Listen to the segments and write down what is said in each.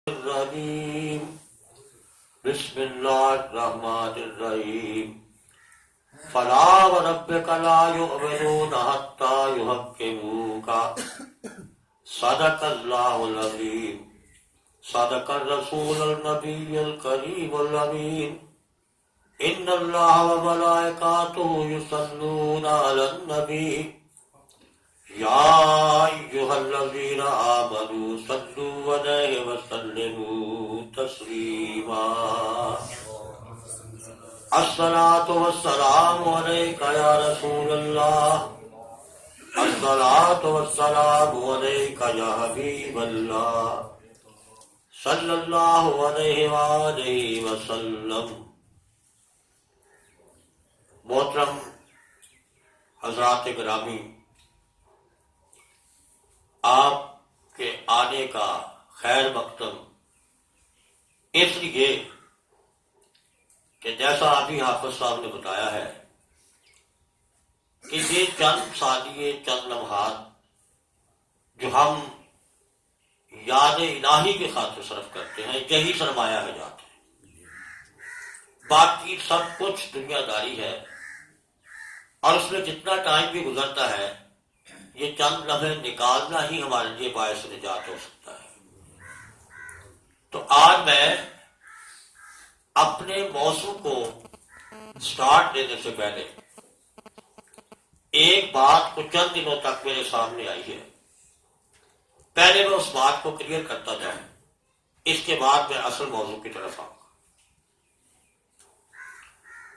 الرجیم بسم اللہ الرحمن الرحیم فلا وربک لا یؤمنون حتی یحکموک صدق اللہ العظیم صدق الرسول النبی الکریم الامین ان اللہ وملائکاتہ یصلون علی النبی یا ایھا الذین آمنوا صلوا علیہ وسلموا تسلیما الصلاۃ والسلام علیک یا رسول اللہ الصلاۃ والسلام علیک یا حبیب اللہ صلی اللہ علیہ وآلہ وسلم۔ محترم حضرات گرامی، آپ کے آنے کا خیر مقدم اس لیے کہ جیسا ابھی حافظ صاحب نے بتایا ہے کہ یہ چند ثانیے چند لمحات جو ہم یاد الہی کے خاطر صرف کرتے ہیں، یہی سرمایہ حیات ہے۔ باقی سب کچھ دنیا داری ہے، اور اس میں جتنا ٹائم بھی گزرتا ہے یہ چند لمحے نکالنا ہی ہمارے لیے باعث نجات ہو سکتا ہے۔ تو آج میں اپنے موضوع کو سٹارٹ دینے سے پہلے ایک بات کو چند دنوں تک میرے سامنے آئی ہے، پہلے میں اس بات کو کلیئر کرتا جاؤں، اس کے بعد میں اصل موضوع کی طرف آؤں گا۔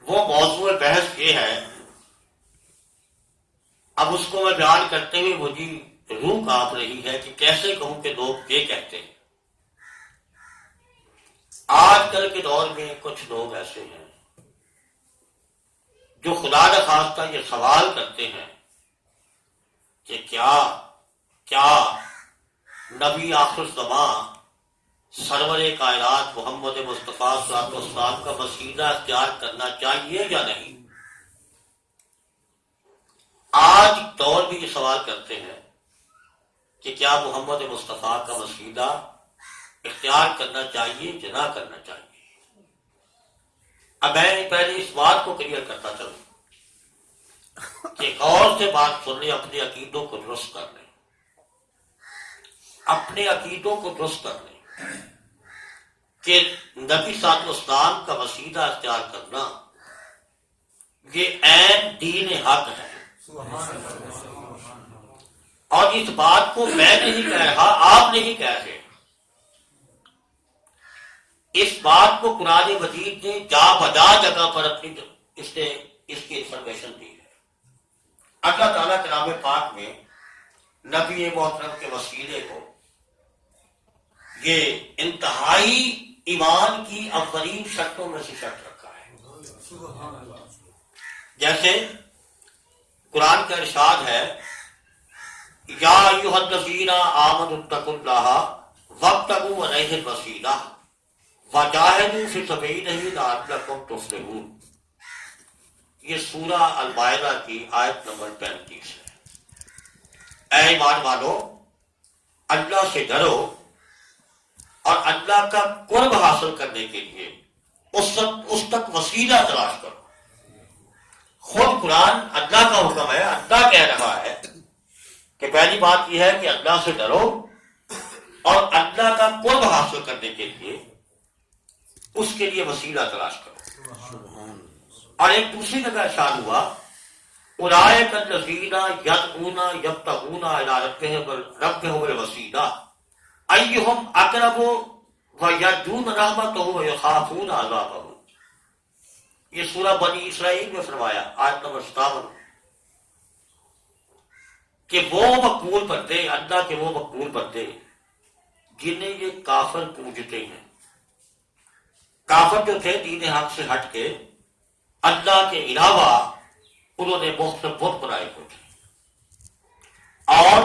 وہ موضوع بحث یہ ہے، اب اس کو میں بیان کرتے ہوئے مجھے روح کانپ رہی ہے کہ کیسے کہوں کہ لوگ یہ کہتے ہیں۔ آج کل کے دور میں کچھ لوگ ایسے ہیں جو خدا نخواستہ یہ سوال کرتے ہیں کہ کیا نبی آخر الزمان سرور کائنات محمد مصطفیٰ صلی اللہ علیہ وسلم کا وسیلہ اختیار کرنا چاہیے یا نہیں؟ آج دور بھی یہ سوال کرتے ہیں کہ کیا محمد مصطفیٰ کا وسیلہ اختیار کرنا چاہیے یا نہ کرنا چاہیے؟ اب میں پہلے اس بات کو کلیئر کرتا چلوں کہ غور سے بات سن لیں، اپنے عقیدوں کو درست کر لیں، اپنے عقیدوں کو درست کر لیں کہ نبی صلی اللہ علیہ وسلم کا وسیلہ اختیار کرنا یہ عین دین حق ہے۔ اور اس بات کو میں نہیں کہہ رہا، آپ نہیں کہہ رہے، اس بات کو قرآن مجید نے جا بجا جگہ پر اپنی اس کی انفارمیشن دی ہے۔ اللہ تعالیٰ کلام پاک میں نبی محترم کے وسیلے کو یہ انتہائی ایمان کی اولین شرطوں میں سے شرط رکھا ہے۔ جیسے قرآن کا ارشاد ہے، یا ایھا الذین آمنوا اتقوا اللہ وابتغوا الیہ الوسیلہ وجاہدوا فی سبیلہ لعلکم تفلحون۔ یہ سورہ المائدہ کی آیت نمبر 35 ہے۔ اے ایمان والو، اللہ سے ڈرو اور اللہ کا قرب حاصل کرنے کے لیے اس تک وسیلہ تلاش کرو۔ خود قرآن اللہ کا حکم ہے، اللہ کہہ رہا ہے کہ پہلی بات یہ ہے کہ اللہ سے ڈرو اور اللہ کا قرب حاصل کرنے کے لیے اس کے لیے وسیلہ تلاش کرو۔ اور ایک دوسری جگہ ارشاد ہوا، اولئک الذین یدعون یبتغون الی ربہم الوسیلہ ایہم اقرب ویرجون رحمتہ ویخافون عذابہ۔ یہ سورہ بنی اسرائیل میں فرمایا، آیت نمبر 57، کہ وہ مقبول بندے، اللہ کے وہ مقبول بندے جنہیں یہ کافر پوجتے ہیں۔ کافر جو تھے دین حق سے ہٹ کے اللہ کے علاوہ انہوں نے مختلف بت بنائے ہوئے تھے اور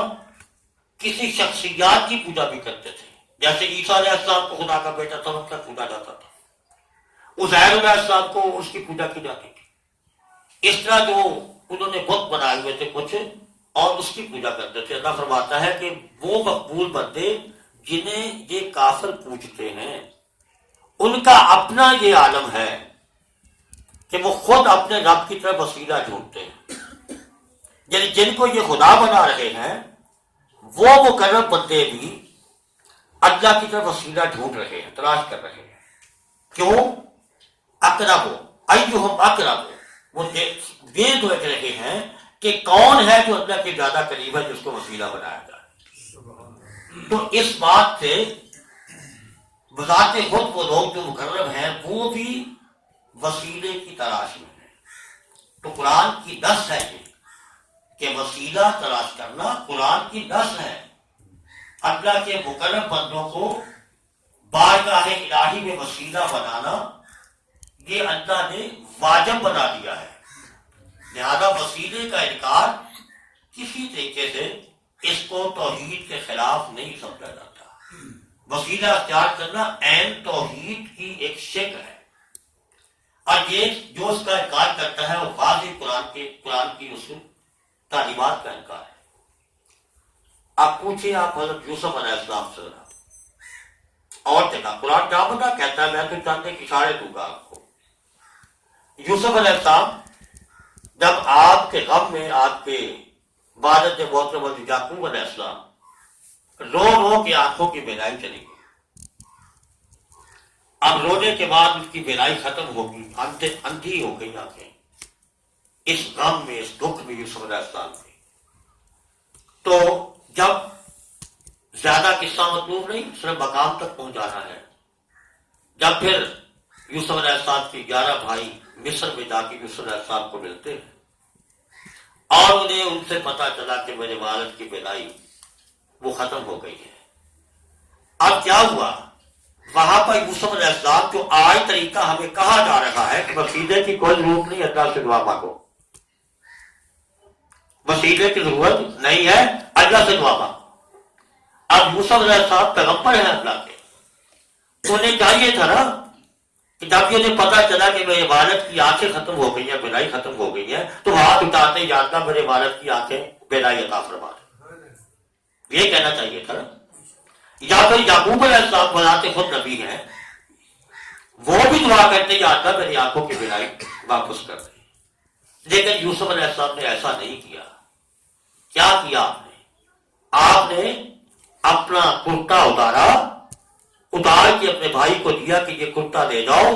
کسی شخصیات کی پوجا بھی کرتے تھے، جیسے عیسیٰ علیہ السلام کو خدا کا بیٹا سمجھ کر پوجا جاتا تھا، عزیر علیہ السلام کو اس کی پوجا کی جاتی تھی۔ اس طرح جو انہوں نے بت بنائے ہوئے تھے کچھ اور اس کی پوجا کرتے تھے۔ اللہ فرماتا ہے کہ وہ مقبول بندے جنہیں یہ کافر پوچھتے ہیں ان کا اپنا یہ عالم ہے کہ وہ خود اپنے رب کی طرف وسیلہ ڈھونڈتے ہیں. یعنی جن کو یہ خدا بنا رہے ہیں وہ مقرب بندے بھی اللہ کی طرف وسیلہ ڈھونڈ رہے ہیں، تلاش کر رہے ہیں. کیوں؟ اقرب ایہم اقرب، وہ یہ دیکھ رہے ہیں کہ کون ہے جو اللہ کے زیادہ قریب ہے، جس کو وسیلہ بنایا جائے. تو اس بات سے بذات خود وہ لوگ جو مقرب ہیں وہ بھی وسیلے کی تلاش میں ہیں. تو قرآن کی نص ہے یہ کہ وسیلہ تلاش کرنا قرآن کی نص ہے. اللہ کے مقرب بندوں کو بارگاہ الہی میں وسیلہ بنانا یہ اللہ نے واجب بنا دیا ہے. لہذا وسیلے کا انکار کسی طریقے سے اس کو توحید کے خلاف نہیں سمجھا جاتا. وسیلہ اختیار کرنا عین توحید کی ایک شکل ہے، اور یہ جو اس کا انکار کرتا ہے وہ واضح قرآن کی اصول تعلیمات کا انکار ہے. آپ پوچھیں آپ حضرت یوسف علیہ السلام سے اور جگہ قرآن کیا بتا کہتا ہے، میں تو چاہتے کہ اشارے دوں گا آپ کو. یوسف علیہ السلام جب آپ کے غم میں آپ کے والد محترم یعقوب علیہ السلام رو رو کے آنکھوں کی بینائی چلی گئی. اب رونے کے بعد اس کی بینائی ختم ہو گئی، اندھی ہو گئی آنکھیں. اس غم میں، اس دکھ میں یوسف علیہ السلام میں. تو جب زیادہ قصہ مطلوب نہیں، صرف مقام تک پہنچانا ہے. جب پھر یوسف علیہ السلام کے 11 بھائی مصر میں جا کے یوسف علیہ السلام کو ملتے ہیں اور انہیں ان سے پتا چلا کہ میرے والد کی بینائی وہ ختم ہو گئی ہے. اب کیا ہوا؟ وہاں پر یوسف علیہ السلام جو آج طریقہ ہمیں کہا جا رہا ہے کہ وسیلے کی کوئی ضرورت نہیں، اللہ سے دعا مانگو. وسیلے کی ضرورت نہیں ہے، اللہ سے دعا مانگو. اب یوسف علیہ السلام پیغمبر ہیں اللہ کے، تو انہیں چاہیے تھا نا کہ جب انہیں پتا چلا کہ میرے والد کی آنکھیں ختم ہو گئی ہیں، بینائی ختم ہو گئی ہے، تو ہاتھ اٹھاتے جانتا میرے والد کی آنکھیں بینائی عطا فرما دے. یہ کہنا چاہیے تھا نا. یا پھر یعقوب علیہ السلام بناتے خود نبی ہیں، وہ بھی دعا کرتے یا اللہ میری آنکھوں کی بینائی واپس کر دے. لیکن یوسف علیہ السلام نے ایسا نہیں کیا. کیا کیا آپ نے اپنا کرتا اتار کے اپنے بھائی کو دیا کہ یہ کرتا لے جاؤ،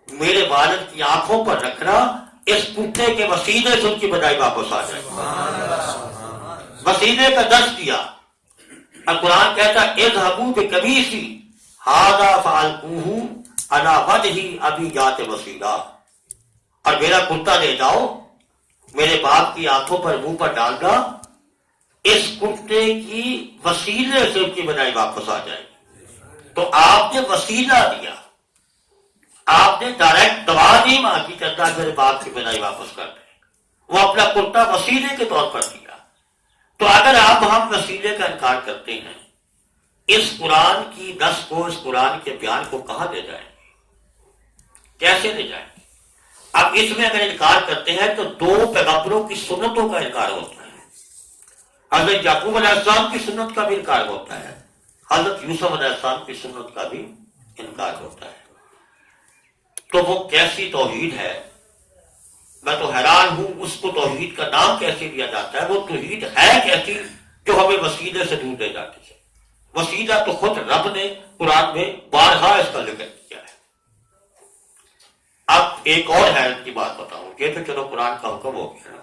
میرے والد کی آنکھوں پر رکھنا، اس کرتے کے وسیلے سے ان کی بجائے واپس آ جائے. وسیلے کا درس دیا. اب قرآن کہتا اذهبوا بقمیصی ھذا فألقوہ علی وجہ ابی جات وسیلہ، اور میرا کرتا لے جاؤ، میرے باپ کی آنکھوں پر منہ پر ڈالنا، اس کرتے کی وسیلے سے ان کی بجائے واپس آ جائے. تو آپ نے وسیلہ دیا، آپ نے ڈائریکٹ دعا نہیں مانگی کہ اللہ میرے باپ کی بجائے واپس کر دے. وہ اپنا کرتا وسیلے کے طور پر دیا. تو اگر آپ ہم وسیلے کا انکار کرتے ہیں، اس قرآن کی نص کو، اس قرآن کے بیان کو کہاں لے جائیں گے؟ کیسے لے جائیں گے؟ اب اس میں اگر انکار کرتے ہیں تو 2 پیغمبروں کی سنتوں کا انکار ہوتا ہے. حضرت یعقوب علیہ السلام کی سنت کا بھی انکار ہوتا ہے، حضرت یوسف علیہ السلام کی سنت کا بھی انکار ہوتا ہے. تو وہ کیسی توحید ہے؟ میں تو حیران ہوں اس کو توحید کا نام کیسے دیا جاتا ہے. وہ توحید ہے کیسی جو ہمیں وسیلے سے دور لے جاتی ہے؟ وسیلہ تو خود رب نے قرآن میں بارہا اس کا ذکر کیا ہے. اب ایک اور حیرت کی بات بتاؤں، یہ تو چلو قرآن کا حکم ہو گیا نا.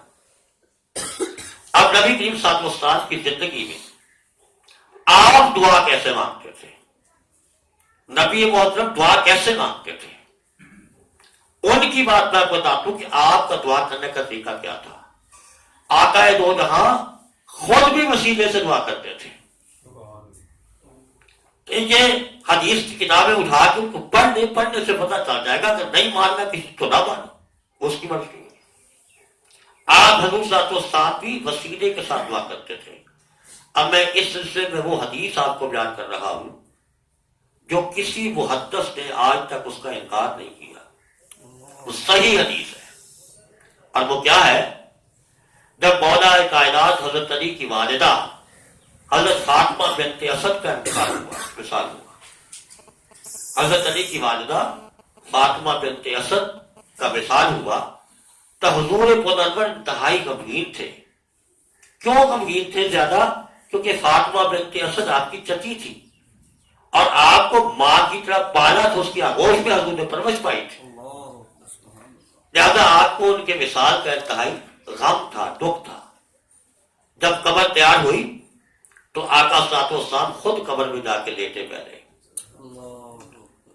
اب نبی کریم صلی اللہ علیہ وسلم کی زندگی میں آپ دعا کیسے مانگتے تھے؟ نبی محترم دعا کیسے مانگتے تھے؟ ان کی بات میں بتاتا ہوں کہ آپ کا دعا کرنے کا طریقہ کیا تھا. آقا دو جہاں خود بھی وسیلے سے دعا کرتے تھے. یہ حدیث کی کتابیں اٹھا کے ان کو پڑھنے سے پتہ چل جائے گا کہ نہیں ماننا کسی کو نہ مانو، اس کی مرضی. آپ حضور صلی اللہ علیہ وسلم بھی وسیلے کے ساتھ دعا کرتے تھے. اب میں اس سلسلے میں وہ حدیث آپ کو بیان کر رہا ہوں جو کسی محدث نے آج تک اس کا انکار نہیں کیا. وہ صحیح حدیث ہے، اور وہ کیا ہے؟ جب مولا کائنات حضرت علی کی والدہ حضرت فاطمہ بنت اسد کا انتقال ہوا وصال ہوا. حضرت علی کی والدہ فاطمہ بنت اسد کا وصال ہوا تو حضور پرانور انتہائی غمگین تھے. کیوں غمگین تھے زیادہ؟ کیونکہ فاطمہ بنت اسد آپ کی چچی تھی اور آپ کو ماں کی طرح پالا تھا، اس کی آغوش میں حضور نے پرورش پائی تھی. لہذا آپ کو ان کے وصال کا انتہائی غم تھا، دکھ تھا. جب قبر تیار ہوئی تو آقا صاحب السلام خود قبر میں جا کے لیٹے پہلے.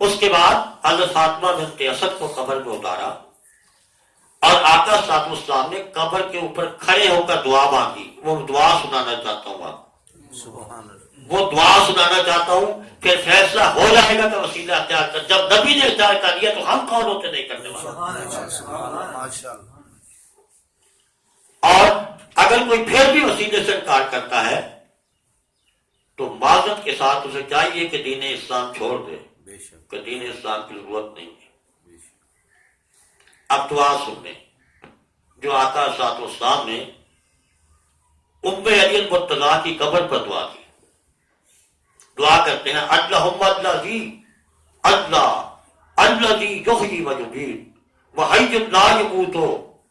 اس کے بعد حضرت فاطمہ بنت اسد کو قبر میں اتارا اور آقا صاحب السلام نے قبر کے اوپر کھڑے ہو کر دعا مانگی. وہ دعا سنانا چاہتا ہوں آپ، وہ دعا سنانا چاہتا ہوں، پھر فیصلہ ہو جائے گا کہ وسیلہ اختیار کر. جب نبی نے اختیار کر لیا تو ہم کون ہوتے نہیں کرنے والے؟ اور اگر کوئی پھر بھی وسیلے سے انکار کرتا ہے تو معذرت کے ساتھ اسے چاہیے کہ دین اسلام چھوڑ دے، کہ دین اسلام کی ضرورت نہیں ہے. اب دعا سن لیں جو آقا صاحب السلام نے ام علی المرتضیٰ کی قبر پر دعا کی. دعا کرتے ہیں اللہم الذی یحیی و یمیت وحی لا یموت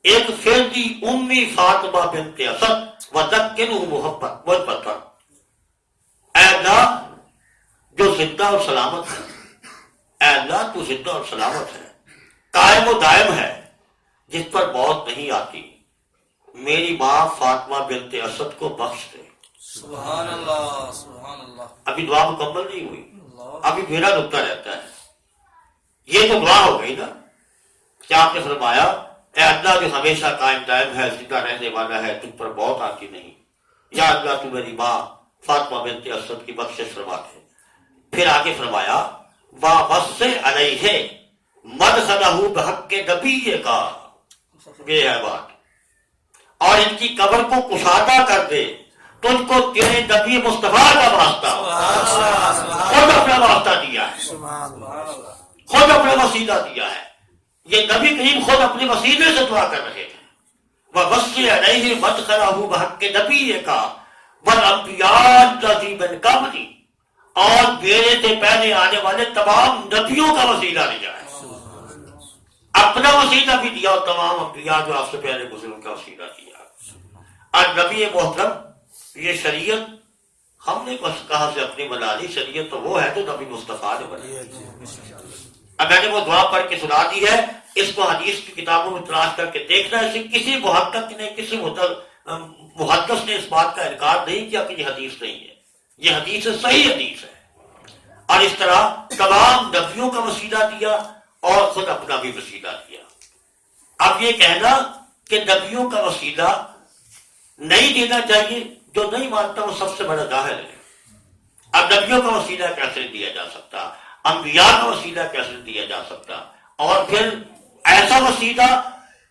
اغفر لی امی فاطمہ بنت اسد وذکرہ محبت. اے اللہ جو زندہ اور سلامت ہے، اے اللہ تو زندہ اور سلامت ہے، قائم و دائم ہے، جس پر موت نہیں آتی، میری ماں فاطمہ بنت اسد کو بخش دے. سبحان اللہ سبحان اللہ. ابھی دعا مکمل نہیں ہوئی، ابھی میرا نکتہ رہتا ہے. یہ تو دعا ہو گئی نا کہ آپ نے فرمایا اے اللہ جو ہمیشہ قائم دائم ہے، زندہ رہنے والا ہے، تم پر موت آتی نہیں، یا اللہ تو میری ماں فاطمہ بنت اسد کی بخشش فرما دے. پھر آگے فرمایا وَوَسِّعْ عَلَيْهِ مَدْخَلَهُ بِحَقِّ نَبِيِّكَ کا، یہ ہے بات. اور ان کی قبر کو کشادہ کر دے، تجھ کو تیرے نبی مصطفیٰ کا واسطہ، خود اپنا واسطہ دیا ہے، خود اپنا وسیلہ دیا ہے. یہ نبی کریم خود اپنے وسیلے سے دعا کر رہے ہیں. وَوَسِّعْ عَلَيْهِ مَدْخَلَهُ بِحَقِّ نَبِيِّكَ وَالْأَنْبِيَاءِ الَّذِينَ مِنْ قَبْلِي، اور میرے سے پہلے آنے والے تمام نبیوں کا وسیلہ دیا ہے. اپنا وسیلہ بھی دیا اور تمام انبیاء جو آپ سے پہلے گزروں کا وسیلہ دیا. اور نبی محترم یہ شریعت ہم نے کہاں سے اپنی بنا لی؟ شریعت تو وہ ہے جو نبی مصطفیٰ نے بنائی. اب میں نے وہ دعا پڑھ کے سنا دی ہے، اس کو حدیث کی کتابوں میں تلاش کر کے دیکھنا ہے. کسی محقق نے، کسی محدث نے اس بات کا انکار نہیں کیا کہ یہ حدیث نہیں ہے. یہ حدیث صحیح حدیث ہے. اور اس طرح تمام نبیوں کا وسیلہ دیا اور خود اپنا بھی وسیلہ دیا. اب یہ کہنا کہ نبیوں کا وسیلہ نہیں دینا چاہیے، جو نہیں مانتا وہ سب سے بڑا جاہل ہے. اب نبیوں کا وسیلہ کیسے دیا جا سکتا؟ انبیاء کا وسیلہ کیسے دیا جا سکتا؟ اور پھر ایسا وسیلہ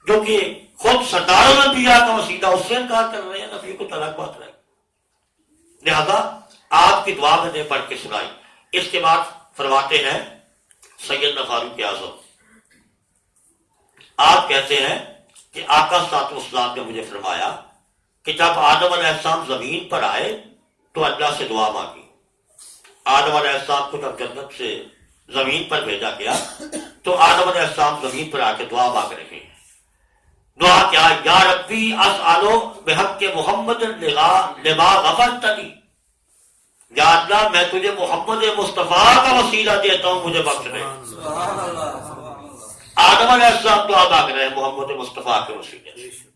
جو کہ خود سردار الانبیاء کا وسیلہ، اس سے انکار کر رہے ہیں. نبی کو طلاق بات رہے. لہذا آپ کی دعا میں نے پڑھ کے سنائی. اس کے بعد فرماتے ہیں سیدنا فاروق اعظم، آپ کہتے ہیں کہ آقا صاحب السلام نے مجھے فرمایا کہ جب آدم علیہ السلام زمین پر آئے تو اللہ سے دعا مانگی. آدم علیہ السلام کو جب جنت سے زمین پر بھیجا گیا تو آدم علیہ السلام زمین پر آ کے دعا مانگ رہے ہیں. دعا کیا؟ یا ربی اسألو بحق محمد لما غفرت لی، یا اللہ میں تجھے محمد مصطفیٰ کا وسیلہ دیتا ہوں، مجھے بخش دے. آدم علیہ السلام دعا مانگ رہے ہیں محمد مصطفیٰ کے وسیلے سے.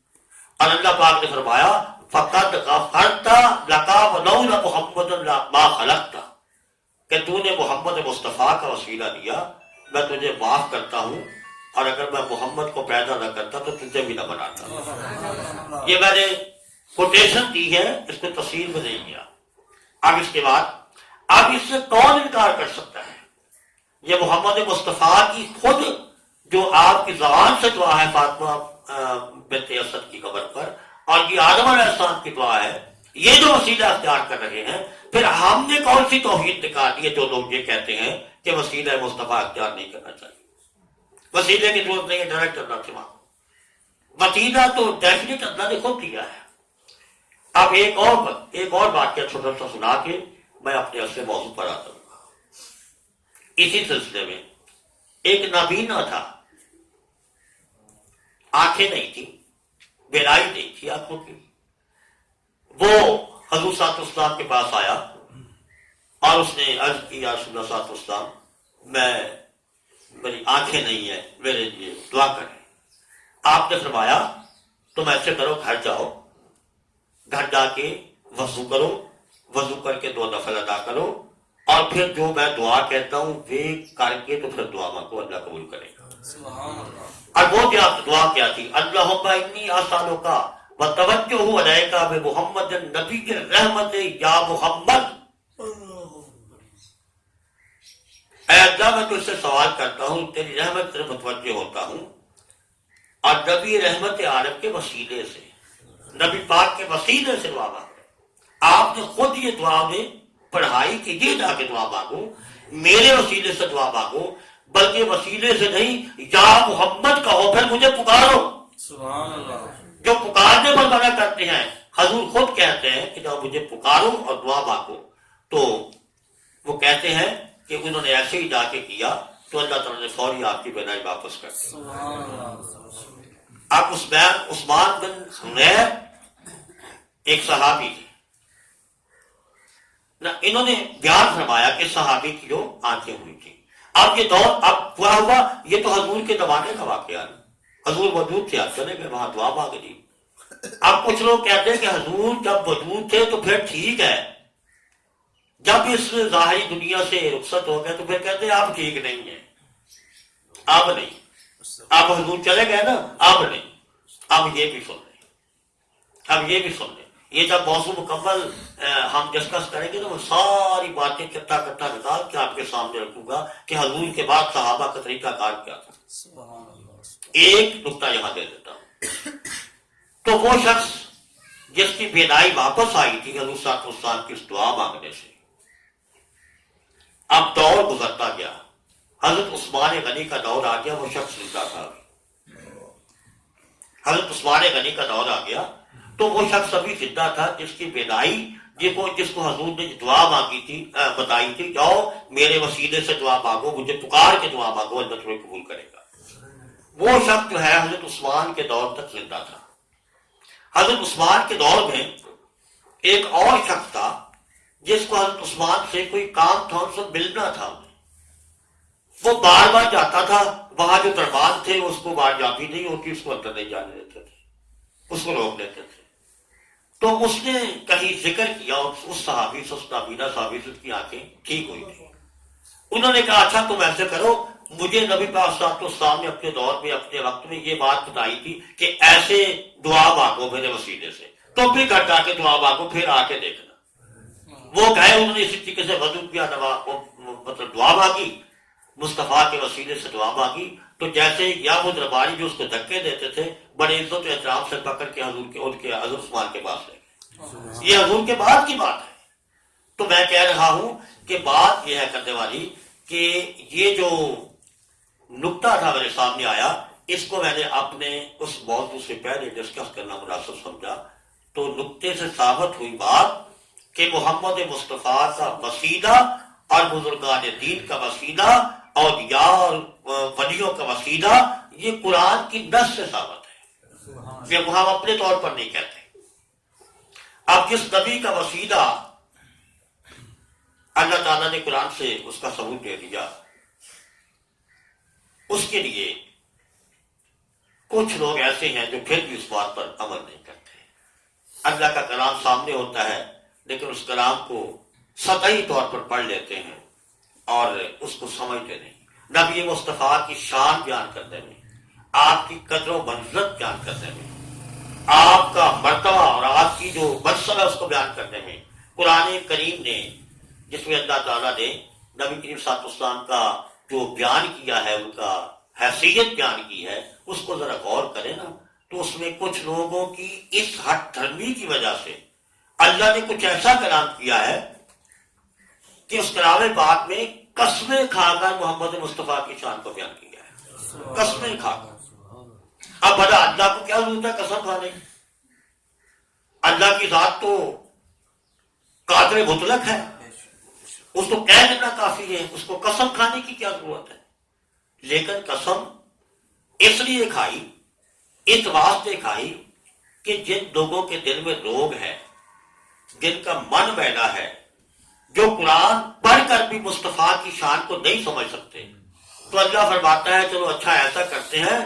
اور اللہ پاک نے فرمایا فقد غفرت لک ولولا محمد ما خلقت، کہ تو نے محمد مصطفیٰ کا وسیلہ دیا، میں تجھے معاف کرتا ہوں، اور اگر میں محمد کو پیدا نہ کرتا تو تجھے بھی نہ بناتا. یہ میں نے کوٹیشن دی ہے، اس کو تفصیل میں نہیں کیا. اب اس کے بعد اب اس سے کون انکار کر سکتا ہے؟ یہ محمد مصطفیٰ کی خود جو آپ کی زبان سے دعا ہے فاطمہ بنت اسد کی قبر پر، اور یہ آدم علیہ السلام کی دعا ہے، یہ جو وسیلہ اختیار کر رہے ہیں. پھر ہم نے کون سی توحید نکال دی ہے جو لوگ یہ کہتے ہیں کہ وسیلہ مصطفیٰ اختیار نہیں کرنا چاہیے؟ وسیلے کی ضرورت نہیں ہے، ڈائریکٹ اللہ سے مانگو. وسیلہ تو ڈیفینیٹ اللہ نے خود دیا ہے. اب ایک اور واقعہ چھوٹا سا سنا کے میں اپنے اصل موضوع پر آتا ہوں. اسی سلسلے میں ایک نابینا تھا، آنکھیں نہیں تھی، بینائی نہیں تھی آنکھوں کی، وہ حضور صلی اللہ علیہ وسلم کے پاس آیا اور اس نے عرض کی یا رسول اللہ صلی اللہ علیہ وسلم میری آنکھیں نہیں ہیں، میرے لیے دعا کریں۔ آپ نے فرمایا تم ایسے کرو، گھر جاؤ، گھر جا کے وضو کرو، وضو کر کے 2 نفل ادا کرو، اور پھر جو میں دعا کہتا ہوں وہ کر کے تو پھر دعا مانگو، اللہ قبول کرے گا۔ سبحان اللہ۔ اور وہ دعا کیا تھی؟ اللہم انی اسالک وتوجہ الیک بمحمد نبی الرحمت یا محمد، اے اللہ میں تجھ سے سوال کرتا ہوں، تیری رحمت سے متوجہ ہوتا ہوں، اور نبی رحمت عالم کے وسیلے سے، نبی پاک کے وسیلے سے دعا مانگو۔ آپ نے خود یہ دعا میں پڑھائی کہ یہ جا کے دعا مانگو، میرے وسیلے سے دعا مانگو، بلکہ وسیلے سے نہیں، یا محمد کہو، پھر مجھے پکارو۔ سبحان اللہ۔ جو پکارنے پر منع کرتے ہیں، حضور خود کہتے ہیں کہ جب مجھے پکارو اور دعا مانگو، تو وہ کہتے ہیں کہ انہوں نے ایسے ہی جا کے کیا تو اللہ تعالیٰ نے فوری آپ کی بینائی واپس کر دی۔ سبحان اللہ۔ اب عثمان بن حنیف ایک صحابی تھے نہ، انہوں نے بیان فرمایا کہ صحابی کی جو آنکھیں ہوئی تھی۔ اب یہ دور اب پورا ہوا، یہ تو حضور کے زمانے کا واقعہ ہے، حضور موجود تھے، آپ چلے گئے وہاں دعا مانگ دی۔ اب کچھ لوگ کہتے ہیں کہ حضور جب موجود تھے تو پھر ٹھیک ہے، جب اس ظاہری دنیا سے رخصت ہو گئے تو پھر کہتے ہیں آپ ٹھیک نہیں ہیں، اب نہیں، اب حضور چلے گئے نا، اب نہیں۔ اب یہ بھی سن لیں، اب یہ بھی سن لیں، یہ جب موضوع مکمل ہم ڈسکس کریں گے تو وہ ساری باتیں کٹا نکال کے آپ کے سامنے رکھوں گا کہ حضور کے بعد صحابہ کا طریقہ کار کیا تھا۔ سبحان اللہ۔ ایک نقطہ یہاں دے دیتا ہوں، تو وہ شخص جس کی بینائی واپس آئی تھی حضور صلی اللہ علیہ وسلم کی اس دعا مانگنے سے، اب دور گزرتا گیا، حضرت عثمان غنی کا دور آ گیا، وہ شخص زندہ تھا، حضرت عثمان غنی کا دور آ گیا تو وہ شخص ابھی زندہ تھا جس کی بینائی جس کو حضور نے دعا مانگی تھی، بتائی تھی، جاؤ میرے وسیلے سے دعا مانگو، مجھے پکار کے دعا مانگو، اللہ تمہیں قبول کرے گا۔ وہ شخص جو ہے حضرت عثمان کے دور تک زندہ تھا۔ حضرت عثمان کے دور میں ایک اور شخص تھا جس کو حضرت عثمان سے کوئی کام تھا، ان سے ملنا تھا، وہ بار بار جاتا تھا، وہاں جو دربان تھے اس کو بار جاتی نہیں ہوتی، اس کو اندر نہیں جانے دیتے تھے، اس کو روک لیتے تھے۔ تو اس نے کہیں ذکر کیا اس صحابی سے، اس نابینا صحابی سے، اس کی آنکھیں ٹھیک ہوئی تھی۔ انہوں نے کہا اچھا تم ایسے کرو، مجھے نبی پاک صلی اللہ علیہ وسلم نے اپنے دور میں اپنے وقت میں یہ بات بتائی تھی کہ ایسے دعا مانگو میرے وسیلے سے، تو بھی گھر جا کے دعا مانگو، پھر آ کے دیکھنا۔ وہ گئے، انہوں نے اسی طریقے سے وضو کیا، مطلب دعا مانگی، مصطفیٰ کے وسیلے سے دعا مانگی، تو جیسے یا وہ درباری جو اس کو دھکے دیتے تھے بڑے عزت و احترام سے پکڑ کے حضرت عثمان کے پاس لے گئے۔ یہ حضور کے بعد کی بات ہے۔ تو میں کہہ رہا ہوں کہ بات یہ ہے کرنے والی کہ یہ جو نکتہ تھا میرے سامنے آیا، اس کو میں نے اپنے اس موضوع سے پہلے ڈسکس کرنا مناسب سمجھا۔ تو نکتے سے ثابت ہوئی بات کہ محمد مصطفیٰ کا وسیلہ اور بزرگان دین کا وسیلہ اور یار ولیوں کا وسیلہ یہ قرآن کی نص سے ثابت ہے، یہ ہم اپنے طور پر نہیں کہتے۔ اب جس نبی کا وسیلہ اللہ تعالیٰ نے قرآن سے اس کا ثبوت دے دیا، اس کے لیے کچھ لوگ ایسے ہیں جو پھر بھی اس بات پر عمل نہیں کرتے۔ اللہ کا کلام سامنے ہوتا ہے لیکن اس کلام کو سطحی طور پر پڑھ لیتے ہیں اور اس کو سمجھتے نہیں۔ نبی مصطفیٰ کی شان بیان کرنے میں، آپ کی قدر و منزلت بیان کرنے میں، آپ کا مرتبہ اور آپ کی جو منصب ہے اس کو بیان کرنے میں، قرآن کریم نے جس میں اللہ تعالیٰ نے نبی کریم صلی اللہ علیہ وسلم کا جو بیان کیا ہے، ان کا حیثیت بیان کی ہے، اس کو ذرا غور کریں نا، تو اس میں کچھ لوگوں کی اس ہٹ دھرمی کی وجہ سے اللہ نے کچھ ایسا کلام کیا ہے کہ اس کلام پاک میں قسمیں کھا کر محمد مصطفیٰ کی شان کو بیان کیا ہے، قسمیں کھا کر۔ اب بڑا اللہ کو کیا ضرورت ہے قسم کھانے کی؟ اللہ کی ذات تو قادر مطلق ہے، اس کو کہہ دینا کافی ہے، اس کو قسم کھانے کی کیا ضرورت ہے؟ لیکن قسم اس لیے کھائی، اس واسطے کھائی کہ جن لوگوں کے دل میں روگ ہے، جن کا من میلا ہے، جو قرآن پڑھ کر بھی مصطفیٰ کی شان کو نہیں سمجھ سکتے، تو اللہ فرماتا ہے چلو اچھا ایسا کرتے ہیں،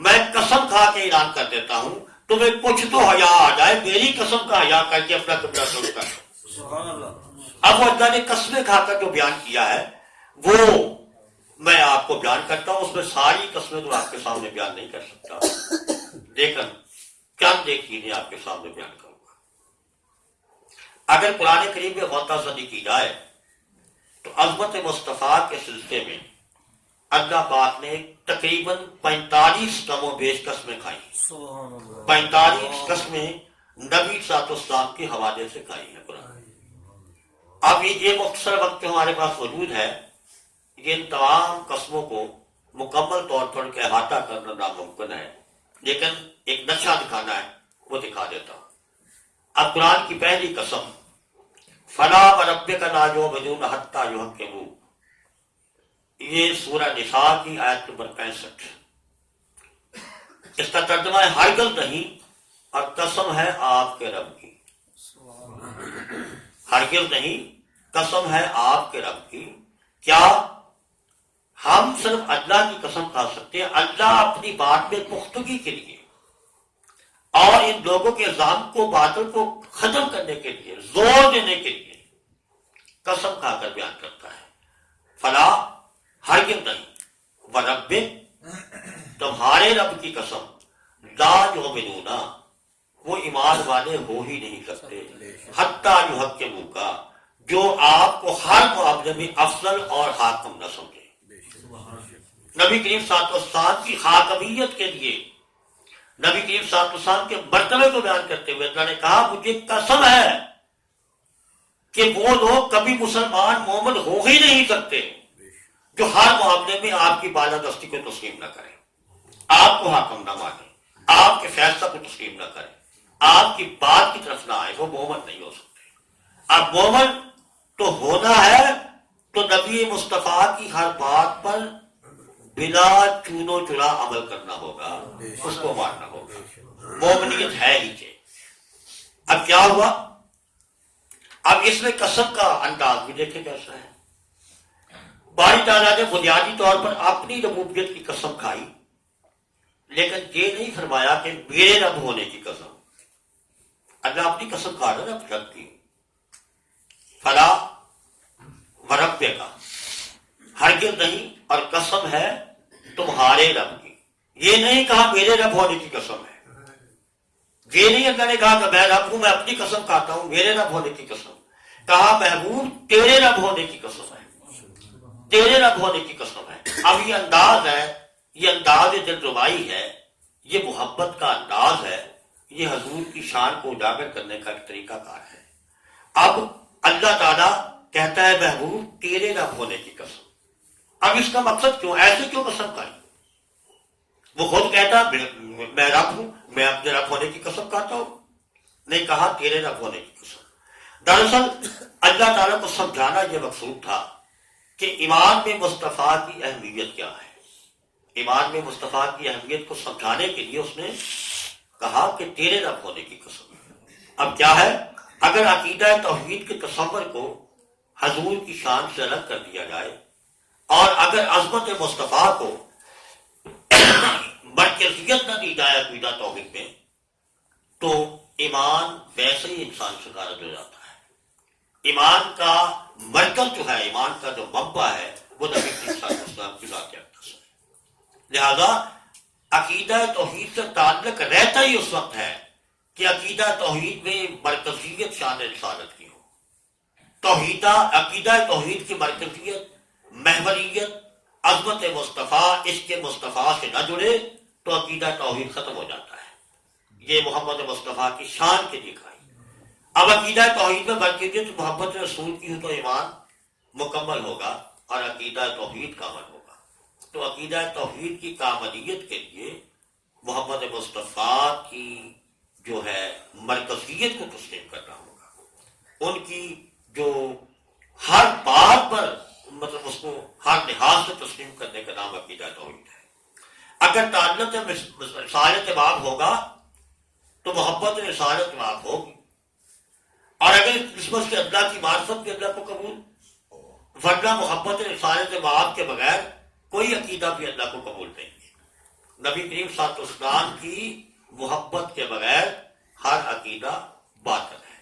میں قسم کھا کے اعلان کر دیتا ہوں، تمہیں کچھ تو حیا آ جائے، میری قسم کا حیا کر کے اپنا قبلہ شروع کر دو۔ سبحان اللہ۔ اب وہ اللہ نے قسمیں کھا کر جو بیان کیا ہے وہ میں آپ کو بیان کرتا ہوں، اس میں ساری قسمیں تو آپ کے سامنے بیان نہیں کر سکتا، لیکن چند ایک چیزیں آپ کے سامنے بیان کروں گا۔ اگر قرآن کریم میں غوطہ زنی کی جائے تو عظمت مصطفیٰ کے سلسلے میں اللہ پاک نے تقریباً 45 کم و بیش قسمیں کھائی، سبحان اللہ۔ 45 قسمیں نبی صاحب السلام کے حوالے سے کھائی ہیں قرآن۔ اب یہ مختصر وقت جو ہمارے پاس موجود ہے، یہ ان تمام قسموں کو مکمل طور پر احاطہ کرنا ناممکن ہے، لیکن ایک نقشہ دکھانا ہے، وہ دکھا دیتا ہوں۔ اب قرآن کی پہلی قسم، فلا وربک لا یؤمنون حتی یحکموک، یہ سورہ نساء کی آیت نمبر 65۔ اس کا ترجمہ ہے ہرگز نہیں، اور قسم ہے آپ کے رب کی، ہرگز نہیں، قسم ہے آپ کے رب کی۔ کیا ہم صرف اللہ کی قسم کھا سکتے ہیں؟ اللہ اپنی بات میں پختگی کے لیے اور ان لوگوں کے الزام کو، باطل کو ختم کرنے کے لیے، زور دینے کے لیے قسم کھا کر بیان کرتا ہے، فلا ہرگز نہیں، وربک تمہارے رب کی قسم، لا یؤمنون وہ ایمان والے ہو ہی نہیں سکتے، حتی یحکموک جو آپ کو ہر معاملے میں افضل اور حاکم نہ سمجھے۔ نبی کریم صلی اللہ علیہ وسلم کی حاکمیت کے لیے، نبی کریم صلی اللہ علیہ وسلم کے مرتبے کو بیان کرتے ہوئے اللہ نے کہا مجھے قسم ہے کہ وہ لوگ کبھی مسلمان مومن ہو ہی نہیں سکتے جو ہر معاملے میں آپ کی بالادستی کو تسلیم نہ کریں، آپ کو حاکم نہ مانے، آپ کے فیصلہ کو تسلیم نہ کریں، آپ کی بات کی طرف نہ آئے، وہ مومن نہیں ہو سکتے۔ اب مومن تو ہونا ہے تو نبی مصطفیٰ کی ہر بات پر بلا چون و چرا عمل کرنا ہوگا، اس کو ماننا ہوگا، مومنیت ہے ہی کہ۔ اب کیا ہوا؟ اب اس میں قسم کا انداز بھی دیکھیں کیسا ہے۔ باری تعالیٰ نے بنیادی طور پر اپنی ربوبیت کی قسم کھائی، لیکن یہ نہیں فرمایا کہ میرے رب ہونے کی قسم۔ اللہ اپنی قسم کھا رہا ہے اپنے رب کی، فلا وربک کا ہرگز نہیں، اور قسم ہے تمہارے رب کی۔ یہ نہیں کہا میرے رب ہونے کی قسم ہے، یہ نہیں اللہ نے کہا کہ میں رب ہوں، میں اپنی قسم کھاتا ہوں، میرے رب ہونے کی قسم۔ کہا محبوب تیرے رب ہونے کی قسم ہے، تیرے رب ہونے کی قسم ہے۔ اب یہ انداز ہے، یہ انداز دل ربائی ہے، یہ محبت کا انداز ہے، یہ حضور کی شان کو اجاگر کرنے کا ایک طریقہ کار ہے۔ اب اللہ تعالیٰ کہتا ہے محبوب تیرے رب ہونے کی قسم۔ اب اس کا مقصد کیوں، ایسے کیوں قسم کھائی؟ وہ خود کہتا میں رب ہوں، میں اپنے رب ہونے کی قسم کھاتا ہوں، نہیں کہا تیرے رب ہونے کی قسم۔ دراصل اللہ تعالیٰ کو سمجھانا یہ مقصود تھا کہ ایمان میں مصطفیٰ کی اہمیت کیا ہے۔ ایمان میں مصطفیٰ کی اہمیت کو سمجھانے کے لیے اس نے کہا کہ تیرے رب ہونے کی قسم۔ اب کیا ہے، اگر عقیدہ توحید کے تصور کو حضور کی شان سے الگ کر دیا جائے، اور اگر عظمت مصطفیٰ کو مرکزیت نہ دی جائے عقیدہ توحید میں، تو ایمان ویسے ہی انسان سے خارج ہو جاتا ہے۔ ایمان کا مرکز جو ہے، ایمان کا جو منبع ہے، وہ نبی کریم صلی اللہ علیہ وسلم کی ذات اقدس ہے۔ لہذا عقیدہ توحید سے تعلق رہتا ہی اس وقت ہے کہ عقیدہ توحید میں مرکزیت شان رسالت کی ہو۔ عقیدہ توحید کی مرکزیت، محوریت، عظمت مصطفیٰ، عشق مصطفیٰ سے نہ جڑے تو عقیدہ توحید ختم ہو جاتا ہے۔ یہ محمد مصطفیٰ کی شان کے لیے کھائی۔ اب عقیدہ توحید میں مرکزیت محبت رسول کی ہو تو ایمان مکمل ہوگا اور عقیدہ توحید کامل ہوگا۔ تو عقیدہ توحید کی کاملیت کے لیے محمد مصطفیٰ کی جو ہے مرکزیت کو تسلیم کرنا ہوگا، ان کی جو ہر بات پر مطلب اس کو ہر لحاظ سے تسلیم کرنے کا نام عقیدہ توحید ہے. اگر تعلق رسالت باب ہوگا تو محبت رسالت باب ہوگی، اور اگر نسبت سے اللہ کی معرفت کے اللہ کو قبول، ورنہ محبت رسالت باب کے بغیر کوئی عقیدہ بھی اللہ کو قبول نہیں ہے. نبی کریم صلی اللہ علیہ وسلم کی محبت کے بغیر ہر عقیدہ باطل ہے.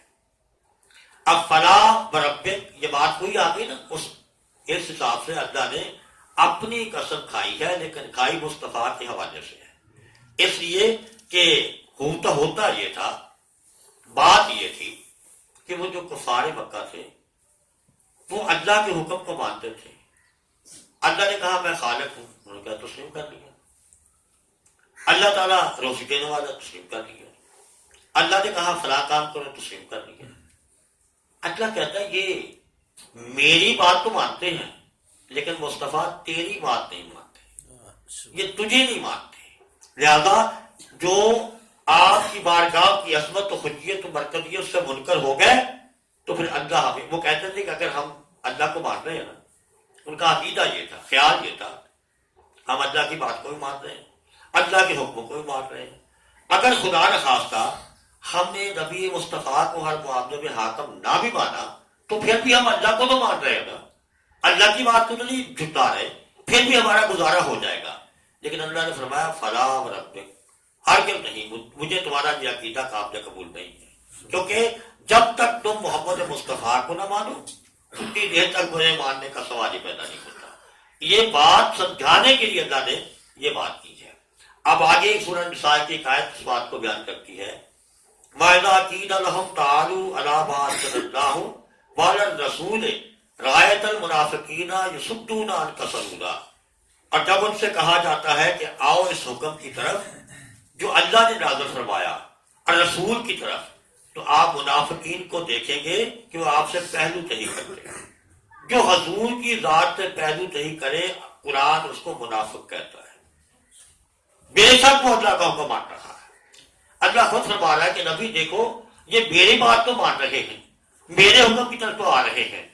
اب فلاح بربک یہ بات ہوئی آگئی نا، اس حساب سے اللہ نے اپنی قسم کھائی ہے، لیکن کھائی مصطفیٰ کے حوالے سے ہے، اس لیے کہ ہوتا یہ تھا، بات یہ تھی کہ وہ جو کفار مکہ تھے وہ اللہ کے حکم کو مانتے تھے. اللہ نے کہا میں خالق ہوں، انہوں نے کہا تسلیم کر لیا. اللہ تعالیٰ روزی دینے والا، تسلیم کر لیا. اللہ نے کہا فلاں کام کرو، تسلیم کر لیا. اللہ کہتا ہے یہ میری بات تو مانتے ہیں لیکن مصطفیٰ تیری بات نہیں مانتے، یہ تجھے نہیں مانتے. لہذا جو آپ کی بارگاہ کی عظمت و خجیت و مرکزیت سے منکر ہو گئے تو پھر اللہ ہمیں، وہ کہتے تھے کہ اگر ہم اللہ کو مان رہے ہیں نا، ان کا عقیدہ یہ تھا، خیال یہ تھا، ہم اللہ کی بات کو بھی مان رہے ہیں، اللہ کے حکموں کو بھی مان رہے ہیں. اگر خدا نخواستہ ہم نے نبی مصطفیٰ کو ہر معاملے میں حاکم نہ بھی مانا تو پھر بھی ہم اللہ کو تو مان رہے ہیں نا، اللہ کی بات کو تو نہیں جھٹلا رہے، پھر بھی ہمارا گزارا ہو جائے گا. لیکن اللہ نے فرمایا فلا وربک، ہرگز نہیں، مجھے تمہارا یہ عقیدہ قابل قبول نہیں ہے، کیونکہ جب تک تم محمد مصطفیٰ کو نہ مانو اتنی دیر تک مجھے ماننے کا سوال ہی پیدا نہیں ہوتا. یہ بات سمجھانے کے لیے اللہ نے یہ بات کی ہے. اب آگے سورہ نساء کی ایک آیت اس بات کو بیان کرتی ہے، وَإِذَا قِيلَ لَهُمْ تَعَالُوا إِلَىٰ مَا أَنزَلَ اللَّهُ وَعَلَى الرَّسُولِ رَأَيْتَ الْمُنَافِقِينَ يَصُدُّونَ عَنْكَ صَدُودًا. اور جب ان سے کہا جاتا ہے کہ آؤ اس حکم کی طرف جو اللہ نے نازل فرمایا اور رسول کی طرف، تو آپ منافقین کو دیکھیں گے کہ وہ آپ سے پہلو تہی کرتے ہیں. جو حضور کی ذات سے پہلو تہی کرے قرآن اس کو منافق کہتا ہے. بے شک وہ اللہ کا حکم مان رہا ہے. اللہ خود فرما رہا ہے کہ نبی دیکھو یہ میری بات تو مان رہے ہیں، میرے حکم کی طرف تو آ رہے ہیں،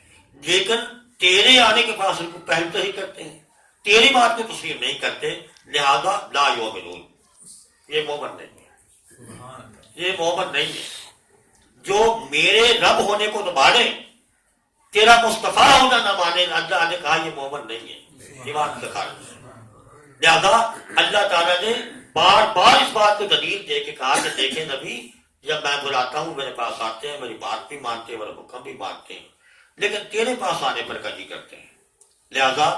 لیکن تیرے آنے کے پاس ان کو پہلو تہی کرتے ہیں، تیری بات کو تسلیم نہیں کرتے، لہذا لا یؤمنون، یہ مومن نہیں ہے، یہ مومن نہیں ہے. جو میرے رب ہونے کو نہ مانے، تیرا مصطفیٰ ہونا نہ مانے، اللہ نے کہا یہ مومن نہیں ہے، ایمان سے خارج ہے. لہذا اللہ تعالیٰ نے بار بار اس بات کو دلیل دے کے کہا کہ دیکھیں نبی، جب میں بلاتا ہوں میرے پاس آتے ہیں، میری بات بھی مانتے ہیں، میرا حکم بھی مانتے ہیں، لیکن تیرے پاس آنے پر کجی کرتے ہیں. لہذا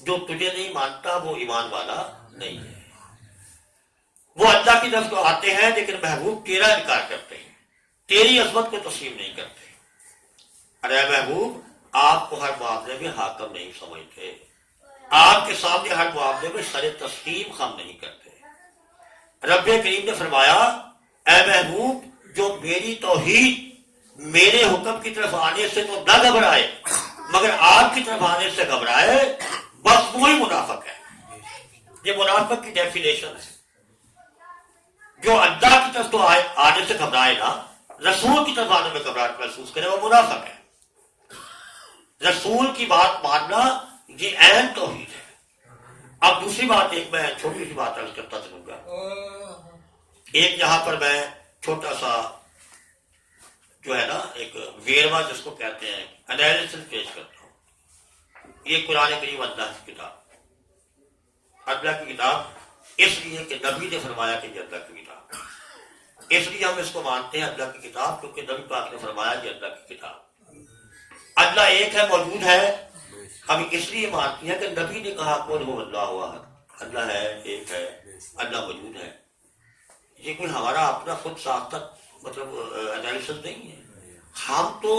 جو تجھے نہیں مانتا وہ ایمان والا نہیں ہے. وہ اللہ کی طرف تو آتے ہیں لیکن محبوب تیرا انکار کرتے ہیں، تیری عظمت کو تسلیم نہیں کرتے. ارے محبوب آپ کو ہر معاملے میں حاکم نہیں سمجھتے، آپ کے سامنے ہر معاملے میں سر تسلیم خم نہیں کرتے. رب کریم نے فرمایا اے محبوب جو میری توحید میرے حکم کی طرف آنے سے تو نہ گھبرائے مگر آپ کی طرف آنے سے گھبرائے، بس وہی منافق ہے. یہ منافق کی ڈیفینیشن ہے. جو اللہ کی طرف تو آنے سے گھبرائے نا، رسول کی طرف آنے میں گھبراہٹ محسوس کرے، وہ منافق ہے. رسول کی بات ماننا یہ اہم توحید ہے. اب دوسری بات ایک میں چھوٹی سی بات عرض کرتا چلوں گا. ایک یہاں پر میں چھوٹا سا جو ہے نا ایک ویروا جس کو کہتے ہیں انالیسس پیش کرتا ہوں. یہ قرآن کریم اللہ کی کتاب، اللہ کی کتاب اس لیے کہ نبی نے فرمایا کہ یہ اللہ کی کتاب، اس لیے ہم اس کو مانتے ہیں اللہ کی کتاب، کیونکہ نبی پاک نے فرمایا کہ اللہ کی کتاب. اللہ ایک ہے، موجود ہے، ہم اس لیے مانتے ہیں کہ نبی نے کہا قل هو اللہ احد، اللہ ہے، ایک ہے، اللہ موجود ہے. یہ کوئی ہمارا اپنا خود ساختہ مطلب انالیسس نہیں ہے. ہم تو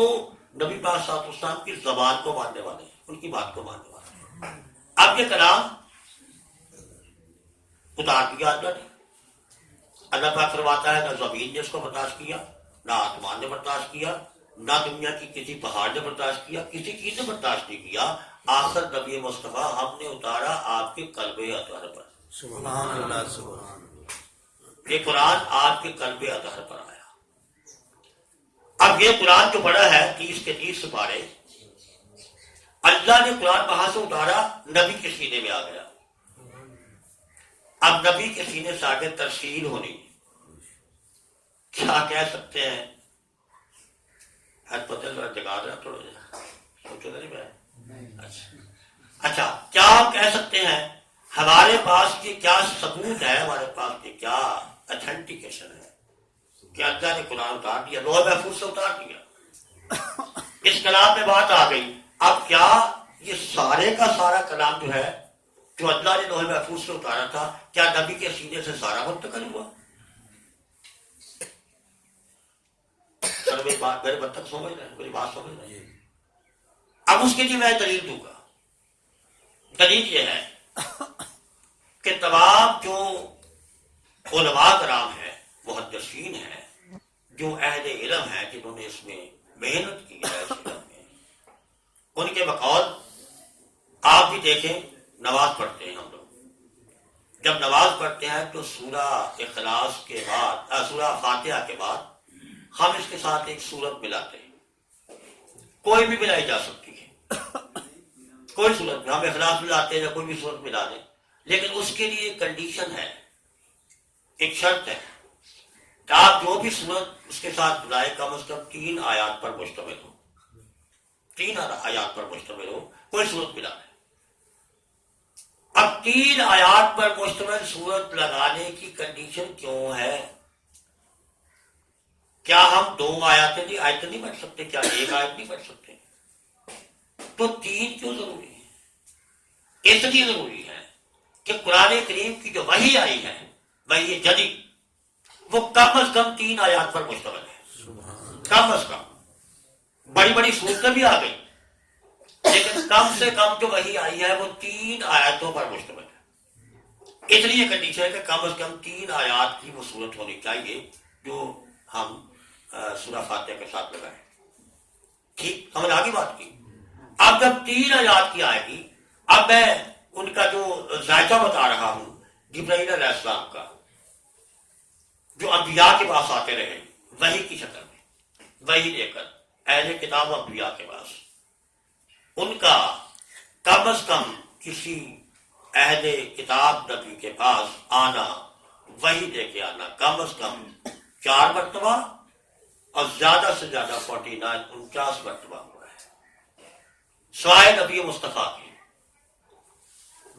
نبی پاک صلی اللہ علیہ وسلم کی زبان کو ماننے والے ہیں، ان کی بات کو ماننے والے ہیں. اب یہ کلام اتار دیا اللہ نے. اللہ پاک فرماتا ہے نہ زمین نے اس کو برداشت کیا، نہ آسمان نے برداشت کیا، نہ دنیا کی کسی پہاڑ نے برداشت کیا، کسی چیز نے برداشت نہیں کیا. آخر نبی مصطفیٰ ہم نے اتارا آپ کے قلب اطہر پر. سبحان اللہ، سبحان اللہ. یہ قرآن آپ کے قلب اطہر پر آیا. اب یہ قرآن جو پڑھا ہے 30 کے 30 سپارے، اللہ نے قرآن وہاں سے اتارا، نبی کے سینے میں آ گیا. اب نبی کے سینے سے آگے ترسیل ہونی. کیا کہہ سکتے ہیں؟ پتہ جگا رہا تھوڑا جا سوچو نہیں میں. اچھا کیا ہم کہہ سکتے ہیں ہمارے پاس کی کیا ثبوت ہے، ہمارے پاس کی کیا اتھینٹیکیشن ہے کہ اللہ نے قرآن اتار دیا، لوح محفوظ سے اتار دیا، اس کلام میں بات آ گئی. اب کیا یہ سارے کا سارا کلام جو ہے جو اللہ نے لوح محفوظ سے اتارا تھا، کیا نبی کے سینے سے سارا منتقل ہوا؟ میری بات میرے بد تک سمجھ رہے ہیں، میری بات سمجھ رہے ہیں. اب اس کے لیے میں دلیل دوں گا. دلیل یہ ہے کہ تمام جو علماء کرام ہیں، محدثین ہیں، جو اہل علم ہیں، جنہوں نے اس میں محنت کی ہے اس علم میں، ان کے بقول آپ بھی دیکھیں نماز پڑھتے ہیں ہم لوگ. جب نماز پڑھتے ہیں تو سورہ اخلاص کے بعد، سورہ فاتحہ کے بعد ہم اس کے ساتھ ایک سورت ملاتے ہیں. کوئی بھی ملائی جا سکتی ہے، کوئی صورت میں ہم اخلاص ملاتے ہیں یا کوئی بھی صورت ملا دیں، لیکن اس کے لیے ایک کنڈیشن ہے، ایک شرط ہے کہ آپ جو بھی صورت اس کے ساتھ ملائے کم از کم 3 آیات پر مشتمل ہو. 3 آیات پر مشتمل ہو کوئی صورت ملا دیں. اب 3 آیات پر مشتمل صورت لگانے کی کنڈیشن کیوں ہے؟ کیا ہم 2 آیتیں نہیں پڑھ سکتے؟ کیا 1 آیت نہیں پڑھ سکتے؟ تو 3 کیوں ضروری ہے؟ اس لیے ضروری ہے کہ قرآن کریم کی جو وحی آئی ہے، وحی جدید، وہ کم از کم 3 آیات پر مشتمل ہے. کم از کم. بڑی بڑی صورتیں بھی آ گئی، لیکن کم سے کم جو وحی آئی ہے وہ 3 آیاتوں پر مشتمل ہے. اس لیے کنڈیشن ہے کہ کم از کم 3 آیات کی وہ صورت ہونی چاہیے جو ہم سورہ فاتحہ کے ساتھ لگائیں. ٹھیک، ہم نے آگے بات کی. اب جب 3 آیات کی آئے گی، اب میں ان کا جو ذائقہ بتا رہا ہوں جبرائیل علیہ السلام کا، جو انبیاء کے پاس آتے رہے وحی کی شکل میں، وحی لے کر اہل کتاب و انبیاء کے پاس، ان کا کم از کم کسی اہل کتاب نبی کے پاس آنا، وحی لے کے آنا کم از کم 4 مرتبہ اور زیادہ سے زیادہ 49 مرتبہ ہوا ہے، سوائے نبی مصطفیٰ کے.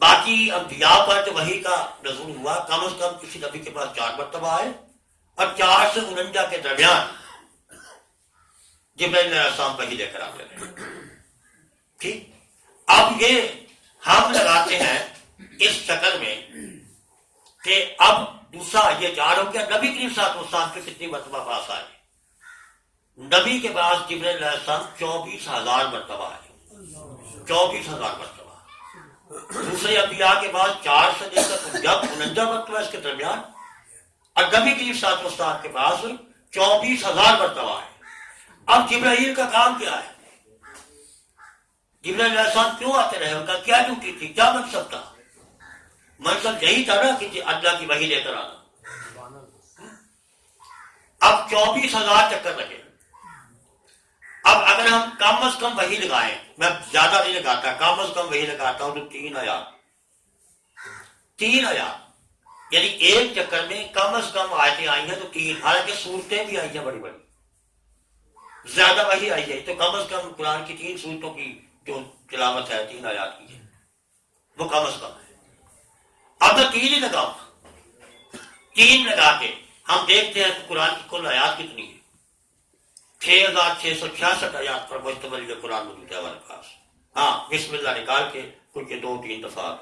باقی انبیاء پر جو وحی کا نزول ہوا کم از کم کسی نبی کے پاس 4 مرتبہ آئے، اور 4 سے 49 کے درمیان جبرائیل علیہ السلام وحی لے کر آتے رہے. ٹھیک، اب یہ ہم لگاتے ہیں اس شکل میں کہ اب دوسرا یہ 4 ہو گیا. نبی کریم صلی اللہ علیہ وسلم کے کتنی مرتبہ پاس آئے؟ نبی کے پاس جبرائیل علیہ السلام 24,000 مرتبہ آئے. 24,000 مرتبہ. دوسرے انبیاء کے پاس 4 سے لے کر 49 مرتبہ اس کے درمیان، اور نبی کریم صلی اللہ علیہ وسلم کے پاس 24,000 مرتبہ آئے. اب جبرائیل کا کام کیا ہے؟ جبرائیل علیہ السلام کیوں آتے رہے؟ ان کا کیا ڈیوٹی تھی؟ کیا مقصد تھا؟ مقصد یہی تھا نا کہ اللہ کی وحی لے کر آنا. اب 24,000 چکر لگے. اب اگر ہم کم از کم وحی لگائیں، میں زیادہ نہیں لگاتا، کم از کم وحی لگاتا ہوں تو 3 آیات. 3 آیات یعنی ایک چکر میں کم از کم آیتیں آئی ہیں تو 3، حالانکہ صورتیں بھی آئی ہیں بڑی بڑی، زیادہ وحی آئی ہے، تو کم از کم قرآن کی 3 صورتوں کی جو تلاوت ہے 3 آیات کی ہے، وہ کم از کم ہے. اب میں 3 ہی لگاؤں، 3 لگا کے ہم دیکھتے ہیں کہ قرآن کی کل آیات کتنی ہے. 6,666 آیات پر مشتمل یہ قرآن موجود ہے ہمارے پاس. ہاں، بسم اللہ نکال کے کچھ 2-3 دفعہ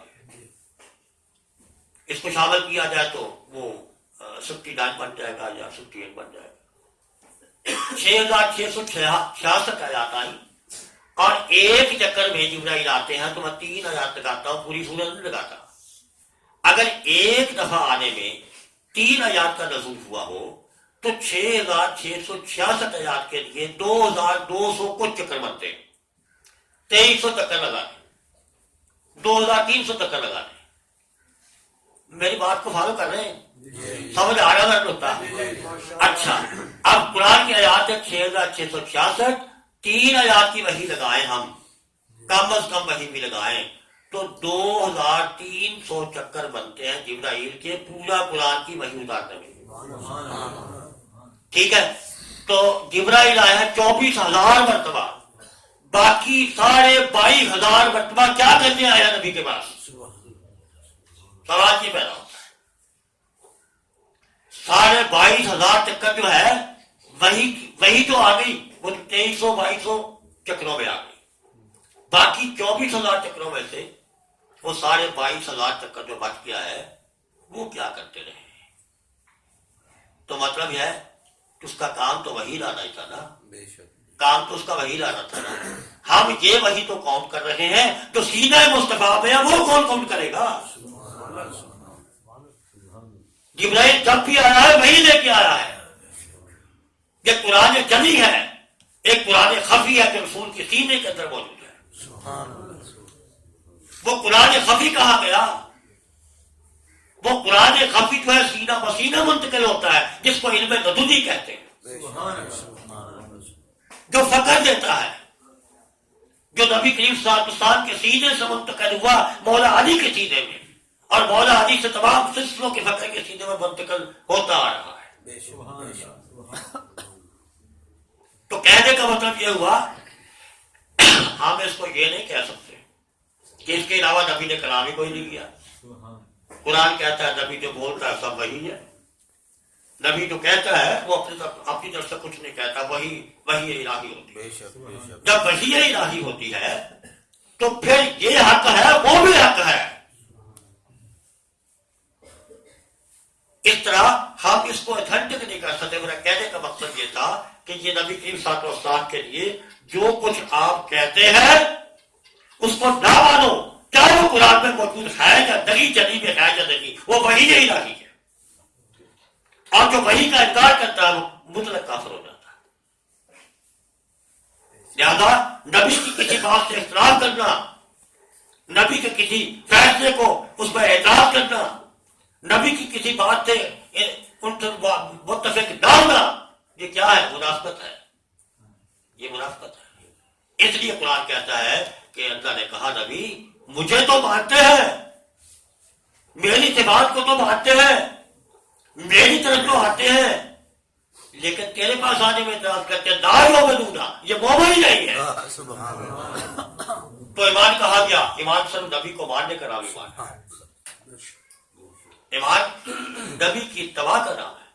اس کو شامل کیا جائے تو وہ 69 بن جائے گا یا 68 بن جائے گا. 6,666 آیات آئیں، اور ایک چکر میں جبرائیل آتے ہیں تو میں 3 آیات لگاتا ہوں، پوری سورت نہیں لگاتا. اگر ایک دفعہ آنے میں 3 آیات کا نزول ہوا ہو تو 6,666 آیات کے لیے 2,200 کچھ چکر بنتے ہیں. 2,300 چکر لگانے، 2,300 چکر لگانے. میری بات کو فالو کر رہے ہیں؟ سمجھ آ رہا ہوتا؟ اچھا، اب قرآن کی آیات ہے 6,666، 3 آیات کی وحی لگائیں ہم کم از کم وہی بھی لگائیں تو 2300 چکر بنتے ہیں جبرائیل کے پورا قرآن کی وحی اتارنے میں. ٹھیک ہے. تو جبرائیل آیا ہے 24,000 مرتبہ، باقی ساڑھے 22,000 مرتبہ کیا کرنے آیا نبی کے پاس؟ سوال یہ پیدا ہوتا ہے. 22,500 چکر جو ہے وہی جو آ گئی وہ 2300-2200 چکروں میں آ گئی. باقی 24,000 چکروں میں سے وہ 22,500 چکر جو بچ گیا ہے وہ کیا کرتے رہے. تو مطلب یہ ہے کہ اس کا کام تو وہی لانا ہی تھا نا، بے شک کام تو اس کا وہی لانا تھا نا. ہم یہ وہی تو کاؤنٹ کر رہے ہیں جو سینہ مصطفیٰ میں ہے، وہ کون کاؤنٹ کرے گا؟ جبرائیل جب بھی آیا ہے وہی لے کے آیا ہے. یہ قرآن جلی ہے، ایک قرآن خفی ہے کہ رسول کے سینے کے اندر موجود ہے. وہ قرآن خفی کہا گیا، وہ قرآن خفی جو ہے سینہ بسینہ منتقل ہوتا ہے، جس کو علم لدنی کہتے ہیں، جو فقر دیتا ہے، جو نبی کریم صلی اللہ علیہ وسلم کے سینے سے منتقل ہوا مولا علی کے سینے میں، اور مولا علی سے تمام سلسلوں کے فقر کے سینے میں منتقل ہوتا آ رہا ہے. تو کہنے کا مطلب یہ ہوا ہم اس کو یہ نہیں کہہ سکتے کہ اس کے علاوہ نبی نے کلام ہی کوئی نہیں کیا. قرآن کہتا ہے نبی جو بولتا ہے سب وہی ہے. نبی جو کہتا ہے وہ اپنی طرف سے کچھ نہیں کہتا، وہی الہی ہوتی ہے. جب وہی الہی ہوتی ہے تو پھر یہ حق ہے وہ بھی حق ہے. اس طرح ہم اس کو اتھینٹک نہیں کر سکتے. میرا کہنے کا مقصد یہ تھا کہ یہ نبی کریم صلی اللہ علیہ وسلم کے لیے جو کچھ آپ کہتے ہیں اس کو نہ مانو، چاہے وہ قرآن میں موجود ہے یا نہیں، جلی میں ہے یا نہیں، وہ وہی الہی ہے. اور جو وہی کا انکار کرتا ہے وہ مطلق کافر ہو جاتا ہے. لہذا نبی کی کسی بات سے احترام کرنا، نبی کے کسی فیصلے کو اس پر اعتراض کرنا، نبی کی کسی بات سے ان سے متفق نہ ہونا، یہ کیا ہے؟ منافقت ہے. یہ منافقت ہے. اس لیے قرآن کہتا ہے کہ اللہ نے کہا نبی مجھے تو مانتے ہیں، میری صفات کو تو مانتے ہیں، میری طرف تو آتے ہیں، لیکن تیرے پاس آنے میں اعتراض کرتے ہیں. لا یؤمنون، یہ مومن ہی نہیں ہے. تو ایمان کہا گیا، ایمان صرف نبی کو ماننے کا نام ایمان ہے. ایمان نبی کی اتباع کا نام ہے.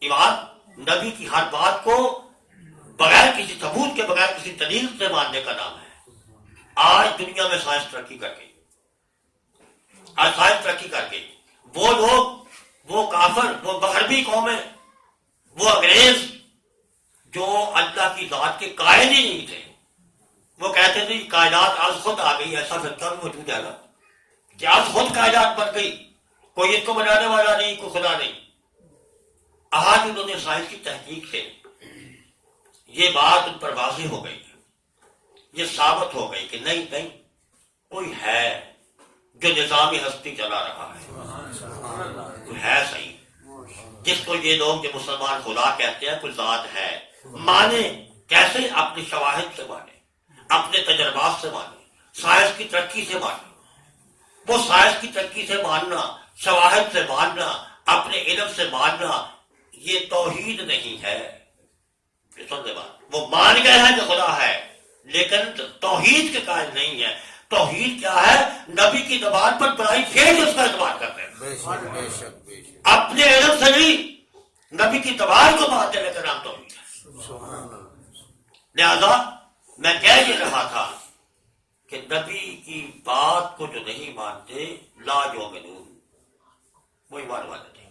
ایمان نبی کی ہر بات کو بغیر کسی ثبوت کے، بغیر کسی دلیل سے ماننے کا نام ہے. آج دنیا میں سائنس ترقی کر گئی، آج سائنس ترقی کر گئی. وہ لوگ، وہ کافر، وہ مغربی قومیں، وہ انگریز جو اللہ کی ذات کے قائل ہی نہیں تھے، وہ کہتے تھے کائنات آج خود آ گئی. ایسا فرقہ بھی موجود ہے نا کہ آج خود کائنات بن گئی، کوئی اس کو بنانے والا نہیں، کوئی خدا نہیں. آج انہوں نے سائنس کی تحقیق سے یہ بات ان پر واضح ہو گئی، یہ ثابت ہو گئی کہ نہیں کوئی ہے جو نظامی ہستی چلا رہا ہے، کوئی ہے صحیح، جس کو یہ لوگ جو مسلمان خدا کہتے ہیں کوئی ذات ہے. مانے کیسے؟ اپنی شواہد سے مانے، اپنے تجربات سے مانے، سائنس کی ترقی سے مانے. وہ سائنس کی ترقی سے ماننا، شواہد سے ماننا، اپنے علم سے ماننا، یہ توحید نہیں ہے. وہ مان گئے ہیں کہ خدا ہے لیکن توحید کے قائل نہیں ہے. توحید کیا ہے؟ نبی کی زبان پر بڑائی پھیر اس کا اعتبار کرتے ہیں، اپنے علم سے نہیں، نبی کی زبان کو مانتے ہوئے کا نام توحید ہے. لہذا میں کہہ یہ رہا تھا کہ نبی کی بات کو جو نہیں مانتے لا یؤمنون، وہ ایمان والے نہیں.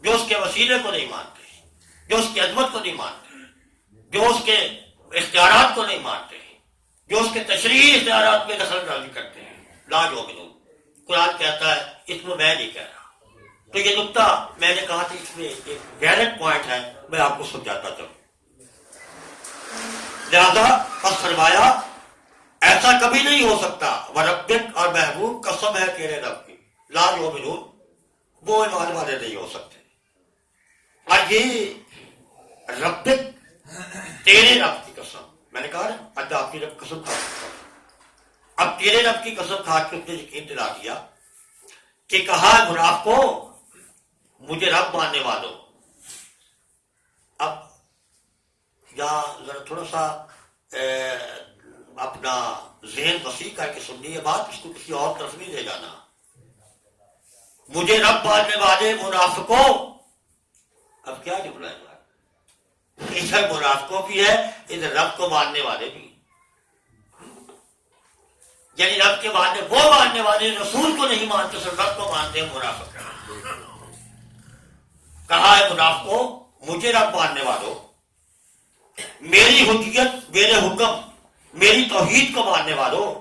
جو اس کے وسیلے کو نہیں مانتے، جو اس کی عظمت کو نہیں مانتے، جو اس کے اختیارات کو نہیں مانتے، جو اس کے تشریعی اختیارات میں دخل اندازی کرتے ہیں، لا یؤمنون. قرآن کہتا ہے، اس میں میں نہیں کہہ رہا. تو یہ نقطہ میں نے کہا تھا، اس میں ایک ویلڈ پوائنٹ ہے، میں آپ کو سمجھاتا چلوں. لہذا بس فرمایا ایسا کبھی نہیں ہو سکتا. وربک، اور محبوب قسم ہے تیرے رب کی، لا یؤمنون، وہ ایمان والے نہیں ہو سکتے. اور یہ ربک، تیرے رب کی قسم، میں نے کہا اللہ اپنی رب قسم کھا سکتا ہوں. اب تیرے رب کی قسم کھا کے اس نے یقین دلا دیا کہ کہا منافقوں مجھے رب ماننے والوں. اب یا ذرا تھوڑا سا اپنا ذہن وسیع کر کے سننی ہے بات, اس کو کسی اور طرف نہیں لے جانا. مجھے رب ماننے والے منافقوں, اب کیا جملہ ہے, ادھر منافقوں بھی ہے ادھر رب کو ماننے والے بھی, یعنی رب کے ماننے وہ ماننے والے رسول کو نہیں مانتے, صرف رب کو مانتے ہیں منافق. کہا ہے منافقوں مجھے رب ماننے والوں, میری حجیت میرے حکم میری توحید کو ماننے والوں,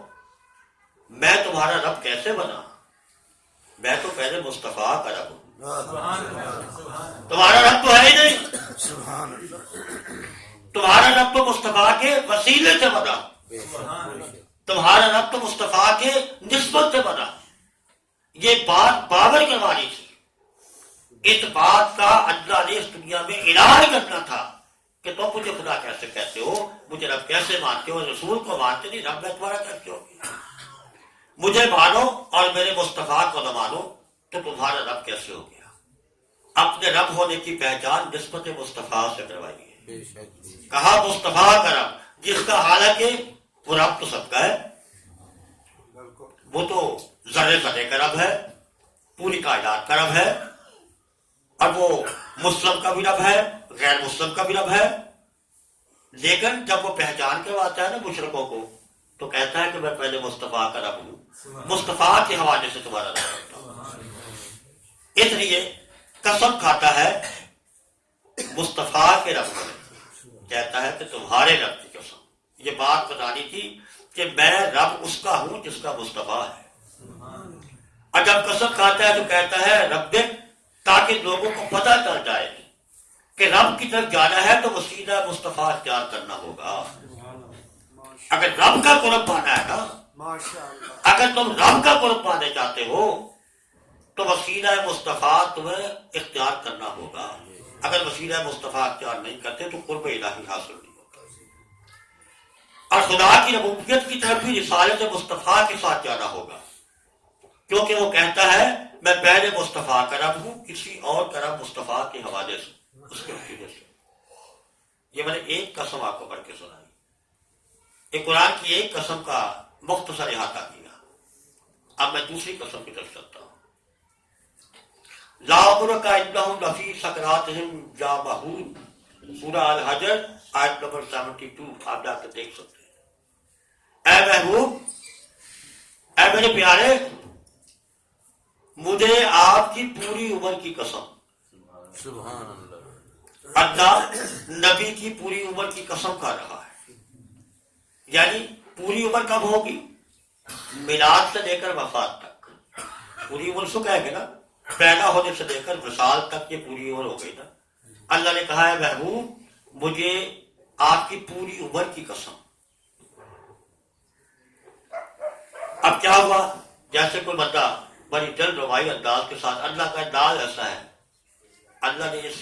میں تمہارا رب کیسے بنا؟ میں تو پہلے مصطفیٰ کا رب ہوں, تمہارا رب تو ہے ہی نہیں. تمہارا رب تو مصطفیٰ کے وسیلے سے بنا, تمہارا رب تو مصطفیٰ کے نسبت سے بنا. یہ بات باور کروانی تھی, اس بات کا اللہ نے اس دنیا میں علاج کرنا تھا کہ تم مجھے خدا کیسے کہتے ہو, مجھے رب کیسے مانتے ہو, رسول کو مانتے نہیں, رب میں تمہارا کیسے ہو گیا؟ مجھے مانو اور میرے مصطفیٰ کو نہ مانو تو تمہارا رب کیسے ہو گیا؟ اپنے رب ہونے کی پہچان نسبت مصطفیٰ سے کروائیے. کہا مصطفیٰ کا رب, جس کا حالانکہ وہ رب تو سب کا ہے, وہ تو ذرے ذرے کا رب ہے, پوری کائنات کا رب ہے, اور وہ مسلم کا بھی رب ہے غیر مسلم کا بھی رب ہے. لیکن جب وہ پہچان کے آتا ہے نا مشرکوں کو تو کہتا ہے کہ میں پہلے مصطفیٰ کا رب ہوں, مصطفیٰ کے حوالے سے تمہارا رب کرتا ہوں. اس لیے قسم کھاتا ہے مصطفیٰ کے رب میں, کہتا ہے کہ تمہارے رب کی قسم. یہ بات بتانی تھی کہ میں رب اس کا ہوں جس کا مصطفیٰ ہے. اور جب قسم کھاتا ہے تو کہتا ہے رب دے, تاکہ لوگوں کو پتہ چل جائے کہ رب کی طرف جانا ہے تو وسیلہ مصطفیٰ اختیار کرنا ہوگا. اگر رب کا قرب پانا ہے نا, اگر تم رب کا قرب پانے چاہتے ہو تو وسیلہ مصطفیٰ تمہیں اختیار کرنا ہوگا. اگر وسیلہ مصطفیٰ اختیار نہیں کرتے تو قرب الہی حاصل نہیں ہوتا. اور خدا کی ربوبیت کی طرف بھی رسالت مصطفیٰ کے ساتھ جانا ہوگا, کیونکہ وہ کہتا ہے میں پہلے مصطفیٰ کا رب ہوں, کسی اور کا رب مصطفیٰ کے حوالے سے, اس کے وسیلے سے. یہ میں نے ایک قسم آپ کو پڑھ کے سنائی, ایک قرآن کی ایک قسم کا مختصر احاطہ کیا. اب میں دوسری قسم کی طرف چلتا ہوں. لا عمرک انہم لفی سکراتہم یعمہون, سورہ الحجر آیت نمبر 72, آپ جا کے دیکھ سکتے ہیں. اے محبوب, اے میرے پیارے, مجھے آپ کی پوری عمر کی قسم, سبحان اللہ, اللہ نبی کی پوری عمر کی قسم کھا رہا ہے. یعنی پوری عمر کب ہوگی؟ میلاد سے لے کر وفات تک. پوری عمر سو کہے گے نا, پیدا ہونے سے لے کر وصال تک یہ پوری عمر ہو گئی نا. اللہ نے کہا ہے محبوب مجھے آپ کی پوری عمر کی قسم. اب کیا ہوا, جیسے کوئی بندہ بڑی دل ربائی انداز کے ساتھ, اللہ کا انداز ایسا ہے, اللہ نے اس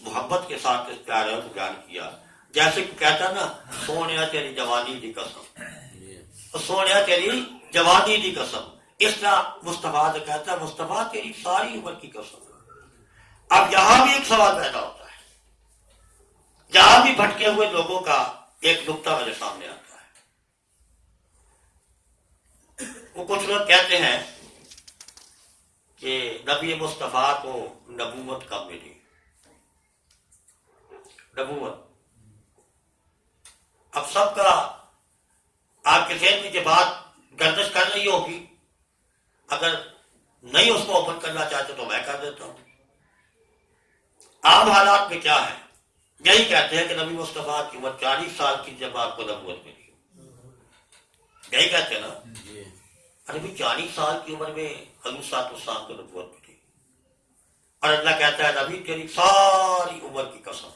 محبت کے ساتھ اس پیارے کو بیان کیا, جیسے کہ کہتا نا سونیا تیری جوانی دی قسم, سونیا تیری جوانی دی قسم. اس طرح مصطفیٰ سے کہتا ہے مصطفیٰ تیری ساری عمر کی قسم. اب یہاں بھی ایک سوال پیدا ہوتا ہے, یہاں بھی بھٹکے ہوئے لوگوں کا ایک نقطہ میرے سامنے آتا ہے. وہ کچھ لوگ کہتے ہیں کہ نبی مصطفیٰ کو نبوت کب ملی. نبوت اب سب کا آپ کے ذہن میں یہ بات گردش کر رہی ہوگی, اگر نہیں اس کو اوپن کرنا چاہتے تو میں کر دیتا ہوں. عام حالات میں کیا ہے, یہی کہتے ہیں کہ نبی مصطفیٰ کی عمر 40 سال کی جب آپ کو نبوت ملی, یہی کہتے ہیں نا. ارے بھی 40 سال کی عمر میں حضور صلی اللہ علیہ وسلم کو نبوت ملی, اور اللہ کہتا ہے نبی تیری ساری عمر کی قسم,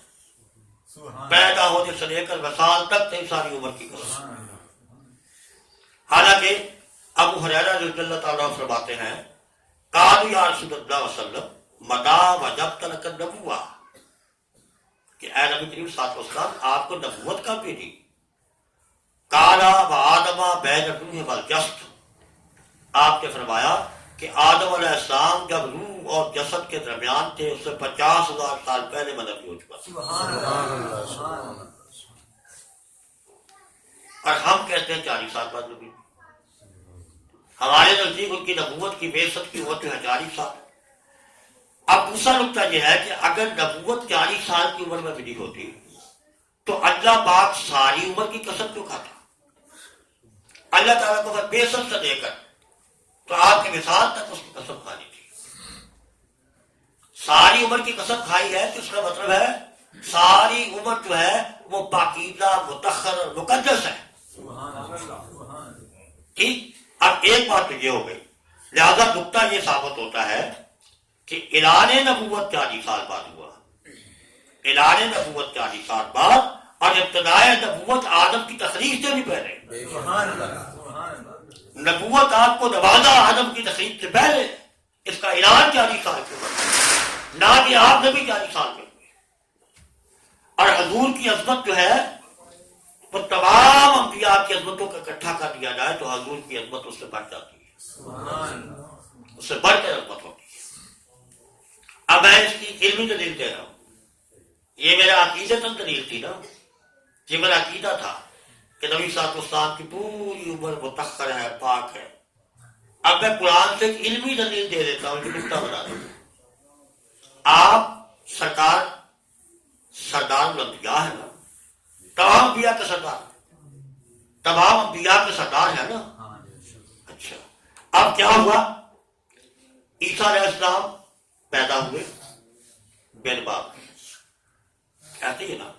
پیدا ہونے سے لے کر وصال تک تیری ساری عمر کی قسم. حالانکہ ابو ہریرہ رضی اللہ تعالیٰ فرماتے ہیں قالوا یا رسول اللہ وسلم متا وجبت لک النبوۃ, کہ اے نبی کریم صلی اللہ علیہ وسلم آپ کو نبوت کب ملی, کالا و آدمہ بین الروح والجسد، آپ نے فرمایا کہ آدم علیہ السلام جب روح اور جسد کے درمیان تھے اس سے 50,000 سال پہلے میں نبی ہو چکا تھا، اور ہم کہتے ہیں 40 سال بعد نبی۔ ہمارے نزدیک ان کی نبوت کی بعثت کی عمر جو ہے 40 سال۔ اب دوسرا نکتہ یہ ہے کہ اگر نبوت 40 سال کی عمر میں ملی ہوتی تو اللہ پاک ساری عمر کی قسم کیوں کھاتا؟ اللہ تعالیٰ کو اگر بعثت سے دے کر تو آپ کے مثال تک اس کی قسم کھانی تھی۔ ساری عمر کی قسم کھائی ہے تو اس کا مطلب ہے ساری عمر جو ہے وہ پاکیزہ، مطہر اور مقدس ہے۔ ٹھیک، اب ایک بات تو یہ ہو گئی، لہذا نکتہ یہ ثابت ہوتا ہے کہ اعلان نبوت 40 سال بعد ہوا، اعلان نبوت 40 سال بعد، اور ابتدائے نبوت آدم کی تخلیق سے بھی پہلے۔ نبوت آپ کو نوازا آدم کی تخلیق سے پہلے، اس کا اعلان 40 سال کے بعد، نہ کہ آپ نے بھی 40 سال میں ہوئے۔ اور حضور کی عظمت جو ہے وہ تمام انبیاء کی عظمتوں کا اکٹھا کر دیا جائے تو حضور کی عظمت اس سے بڑھ جاتی ہے، اس سے بڑھ کر عظمت ہوتی ہے۔ اب میں اس کی علمی دلیل دے رہا ہوں، یہ میرا عقیدتاً دلیل تھی نا، یہ میرا عقیدہ تھا کہ نبی صلی اللہ علیہ وسلم کی پوری عمر مطہر ہے، پاک ہے۔ اب میں قرآن سے ایک علمی دلیل دے دیتا ہوں، جو نکتہ بتا دوں۔ آپ سردار الانبیاء ہے نا، تمام انبیاء کے سردار، تمام انبیاء کے سردار ہے نا۔ اچھا، اب کیا ہوا؟ عیسیٰ علیہ السلام پیدا ہوئے بن باپ کے، کہتے ہیں نا،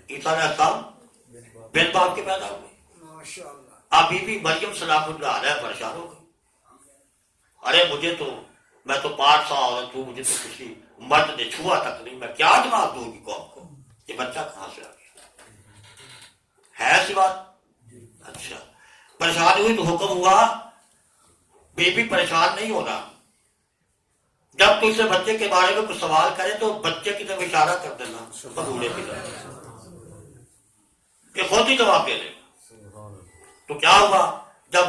عیسیٰ علیہ السلام بن باپ کے پیدا ہوئے۔ اب بی بی مریم سلام اللہ علیہ پریشان ہو گئی، ارے مجھے تو، میں تو 5 سال عورت ہوں، مجھے تو کسی مرد نے چھوا تک نہیں، میں کیا جواب دوں گی قوم کو؟ یہ بچہ کہاں سے آ گیا ہے؟ ایسی بات؟ اچھا، پریشان ہوئی تو حکم ہوا بی بی پریشان نہیں ہونا، جب تو اسے بچے کے بارے میں کچھ سوال کرے تو بچے کی طرف اشارہ کر دینا، بھولے کی طرف، کہ خود ہی جواب دے دے۔ تو کیا ہوا؟ جب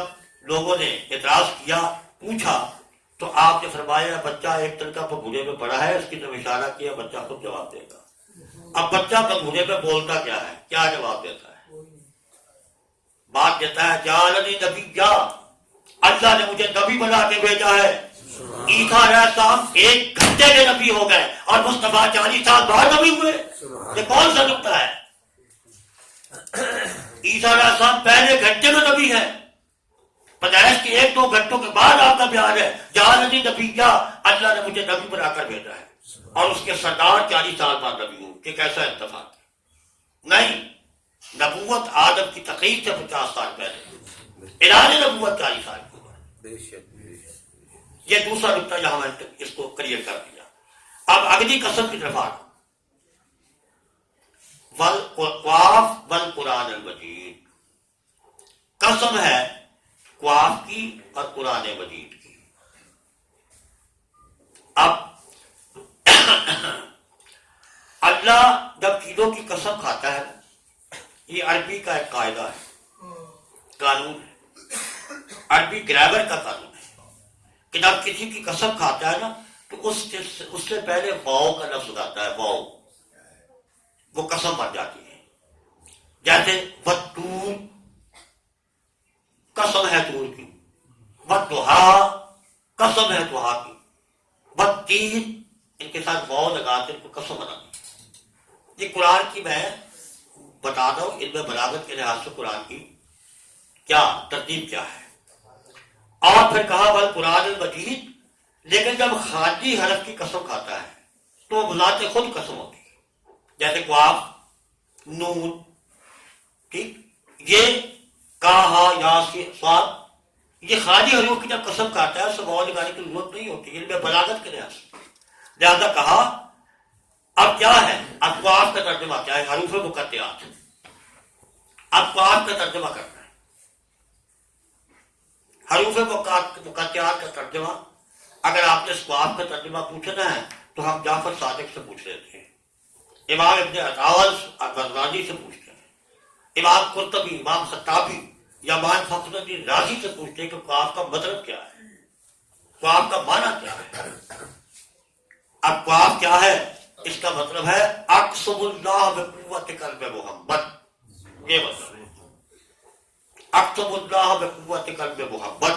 لوگوں نے اعتراض کیا، پوچھا، تو آپ نے فرمایا بچہ ایک طرح کا بھولے میں پڑا ہے، اس کی طرف اشارہ کیا، بچہ خود جواب دے گا۔ اب بچہ بھولے میں بولتا کیا ہے، کیا جواب دیتا ہے؟ بات دیتا ہے جعلنی نبیّا، اللہ نے مجھے نبی بنا کے بھیجا ہے۔ عیسیٰ علیہ السلام 1 گھنٹے کے نبی ہو گئے اور مصطفیٰ 40 سال بعد نبی ہوئے، یہ کون سا نکتہ ہے؟ عیسیٰ علیہ السلام پہلے گھنٹے میں نبی ہے، پیدائش کے 1-2 گھنٹوں کے بعد آپ کا بیان ہے جعلنی نبیّا، اللہ نے مجھے نبی بنا کر بھیجا ہے، اور اس کے سردار 40 سال بعد نبی ہوں۔ کہ کیسا اتفاق ہے؟ نہیں، نبوت آدم کی تخلیق سے 50 سال پہلے، اعلان نبوت 40 سال کی عمر۔ یہ دوسرا نکتہ یہاں میں اس کو کلیئر کر دیا۔ اب اگلی قسم کی طرف آ، والقاف والقرآن المجید، قسم ہے قاف کی اور قرآن مجید کی۔ اب اللہ جب چیزوں کی قسم کھاتا ہے، یہ عربی کا ایک قاعدہ ہے، قانون ہے، عربی گرامر کا قانون ہے کہ جب کسی کی قسم کھاتا ہے نا تو اس سے پہلے واؤ کا لفظ آتا ہے، واؤ، وہ قسم بن جاتی ہے۔ جیسے والطور، قسم ہے طور کی، والضحیٰ، قسم ہے ضحیٰ کی، والتین، ان کے ساتھ واؤ لگا کے ان کو قسم بنا دی۔ یہ قرآن کی میں بتا دو، علم بلاغت کے لحاظ سے قرآن کی کیا ترتیب کیا ہے۔ اور پھر کہا والقرآن المجید، لیکن جب خارجی حرف کی قسم کھاتا ہے تو بذات خود قسم ہوتی ہے، جیسے قاف، نون، ٹھیک، یہ کہا یا صاد، یہ خارجی حروف کی جب قسم کھاتا ہے سباؤ لگانے کی ضرورت نہیں ہوتی علم بلاغت کے لحاظ سے۔ لہذا کہا اب کیا ہے، اب قاف کا ترجمہ کیا ہے، حروف مقطعات، اب قاف کا ترجمہ کرنا ہے، حروف مقطعات کا ترجمہ۔ اگر آپ نے قاف کا ترجمہ پوچھنا ہے تو ہم جعفر صادق سے پوچھ لیتے ہیں، امام ابن عطاء البغدادی سے پوچھتے ہیں، امام قرطبی، امام خطابی یا امام فخر الدین رازی سے پوچھتے ہیں کہ قاف کا مطلب کیا ہے، قاف کا معنی کیا ہے؟ اب قاف کیا ہے؟ اس کا مطلب ہے اقسم اللہ بقوت قلب محمد، یہ مطلب ہے اقسم اللہ بقوت قلب محمد،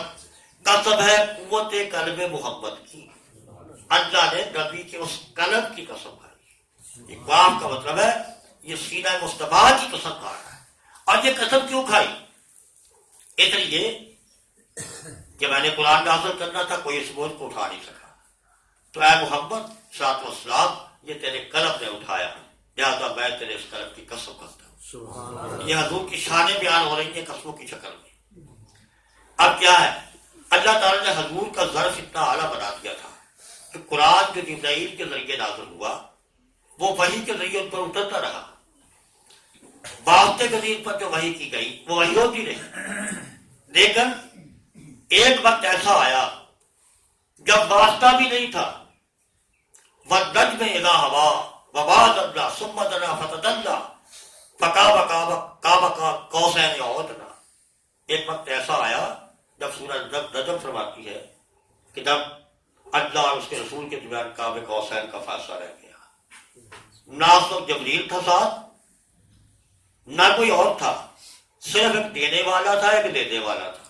قسم ہے قوت قلب محمد کی، اللہ نے نبی کے اس قلب کی قسم کھائی۔ یہ قاف کا مطلب ہے یہ سینہ مصطفیٰ کی قسم کھا رہا ہے۔ اور یہ قسم کیوں کھائی؟ اس لیے کہ میں نے قرآن نازل کرنا تھا، کوئی اس بوجھ کو اٹھا نہیں سکا، تو اے محمد صلی اللہ علیہ وسلم یہ تیرے قلب نے اٹھایا، لہٰذا میں تیرے اس قلب کی قسم کرتا ہوں۔ یہ حضور کی شانیں بیان ہو رہی ہیں قسموں کی شکل میں۔ اب کیا ہے؟ اللہ تعالیٰ نے حضور کا ظرف اتنا اعلیٰ بنا دیا تھا کہ قرآن جو جبرائیل کے ذریعے نازل ہوا وہ وحی کے ذریعے ان پر اترتا رہا، واسطے کے ذریعے پر جو وحی کی گئی وہ وحی ہوتی رہی، لیکن ایک وقت ایسا آیا جب واسطہ بھی نہیں تھا، وَالنَّجْمِ إِذَا هَوَىٰ وَمَا ضَلَّ ثُمَّ دَنَا فَتَدَلَّىٰ فَقَابَ قَوْسَيْنِ أَوْ أَدْنَىٰ۔ ایک وقت ایسا آیا جب سورہ نجم فرماتی ہے کہ جب اللہ اور اس کے رسول کے درمیان قاب قوسین کا فاصلہ رہ گیا، نہ تو جبریل تھا ساتھ، نہ کوئی اور تھا، صرف ایک دینے والا تھا، ایک لینے والا تھا۔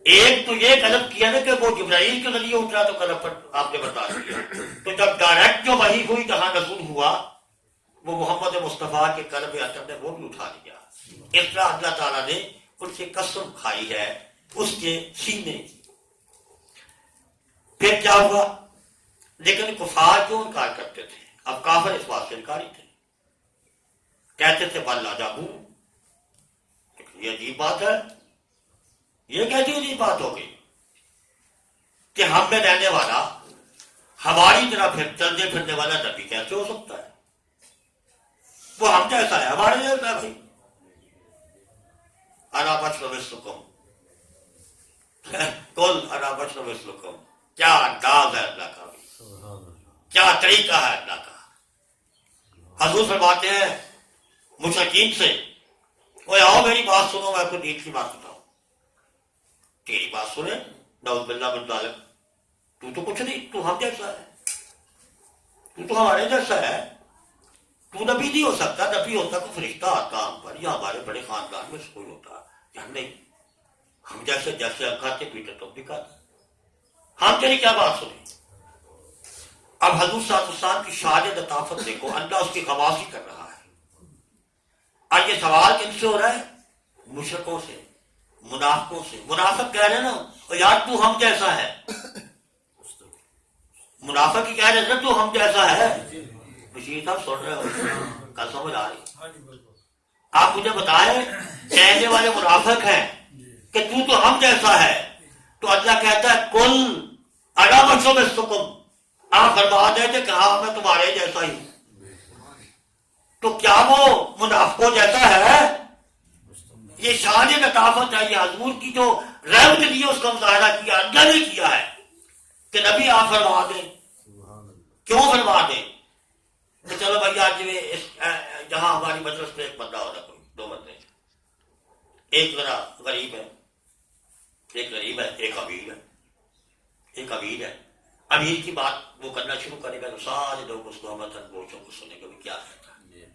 ایک تو یہ غلط کیا نا کہ وہ جبرائیل کے ذریعے اترا تو قلب پر آپ نے بتا دیا، تو جب ڈائریکٹ جو وحی ہوئی جہاں نزول ہوا وہ محمد مصطفیٰ کے قلب اطہر نے وہ بھی اٹھا لیا۔ اس طرح اللہ تعالیٰ نے ان سے قسم کھائی ہے اس کے سینے کی۔ پھر کیا ہوا؟ لیکن کفار کیوں انکار کرتے تھے؟ اب کافر اس بات سے انکاری تھے، کہتے تھے بل عجبوا، یہ عجیب بات ہے، یہ کیسی عجیب بات ہو گئی کہ ہم میں رہنے والا، ہماری طرح پھر چلنے پھرنے والا نبی کیسے ہو سکتا ہے؟ وہ ہم جیسا ہے، ہمارے جیسا ہے بھائی۔ انا بشر مثلکم، قل انا بشر مثلکم، کیا انداز ہے اللہ کا، کیا طریقہ ہے اللہ کا۔ حضور فرماتے ہیں مشرکین سے، وہ آؤ میری بات سنو، میں کوئی دین کی بات بتاؤں۔ تیری بات سنے، نعوذ باللہ من ذالک، تو کچھ نہیں، تو ہم جیسا ہے، تو ہمارے جیسا ہے، تو نبی نہیں ہو سکتا، نبی ہوتا کوئی فرشتہ آتا ہم پر، یا ہمارے بڑے خاندان میں سے کوئی ہوتا، یا نہیں، ہم جیسے جیسے ہم کھاتے پیتے تو بھی کھاتے، ہم تیری کیا بات سنیں۔ اب حضور صلی اللہ علیہ وسلم کی شان لطافت دیکھو، اللہ اس کی غواصی کر رہا ہے۔ اور یہ سوال کن سے ہو رہا ہے؟ مشرکوں سے، منافقوں سے۔ منافق کہہ رہے ہیں نا، اور یار تو ہم جیسا ہے، منافق ہی کہہ رہے ہیں تو ہم جیسا ہے۔ بشیر صاحب سن رہے ہو، کل سمجھ آ رہی؟ آپ مجھے بتائیں، کہنے والے منافق ہیں کہ تو ہم جیسا ہے، تو اللہ کہتا ہے کل انا بشر مثلکم، آپ فرما دیں کہ کہا میں تمہارے جیسا ہی، تو کیا وہ منافقوں جیسا ہے؟ یہ شان لطافت ہے، یہ حضور کی جو رحمت دی اس کا مظاہرہ کیا اللہ نے کیا ہے کہ نبی آپ فرما دیں۔ کیوں فرما دیں؟ کہ چلو بھائی آج جہاں ہماری مجلس میں ایک بندہ ہونا، کوئی دو بندے، ایک ذرا غریب ہے، ایک غریب ہے، ایک امیر ہے، ایک امیر ہے، امیر کی بات وہ کرنا شروع کرے گا تو سارے لوگ اس کو مثلاً بوچھوں کو سنیں گے کیا کہتا ہے۔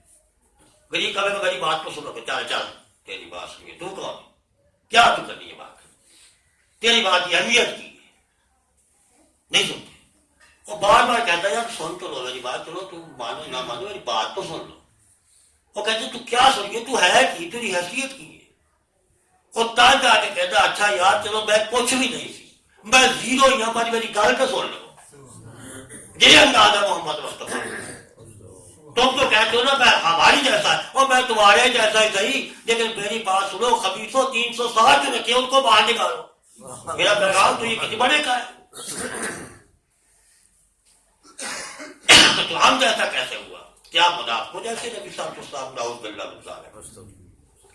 غریب کہے گا میری بات تو سنو گے، چل چل تیری بات سنیے، تو کون کیا تو کرنی ہے بات، تیری بات کی اہمیت کی ہے، نہیں سنتے۔ وہ بار بار کہتا ہے یار سن تو لو میری بات، چلو تم مانو نہ مانو میری بات تو سن لو۔ وہ کہتے تو کیا سنیے، تو ہے کی، تیری حیثیت کی ہے۔ وہ تاج آ کے کہتا اچھا یار چلو میں کچھ بھی نہیں سی، میں زیرو ہی ہوں، میری گل تو سن لو۔ یہ انداز ہے محمد مصطفیٰ۔ تم تو کہتے ہو نا میں ہماری جیسا ہے، اور میں تمہارے جیسا ہی صحیح، لیکن میری بات سنو، خبیثوں 360 جو رکھے ان کو باہر نکالو، میرا پیغام تو یہ کسی بڑے کا ہے۔ تو ہم جیسا کیسے ہوا؟ کیا منافقوں جیسے نبی صاحب کو صاحب نعوذ باللہ من ذالک؟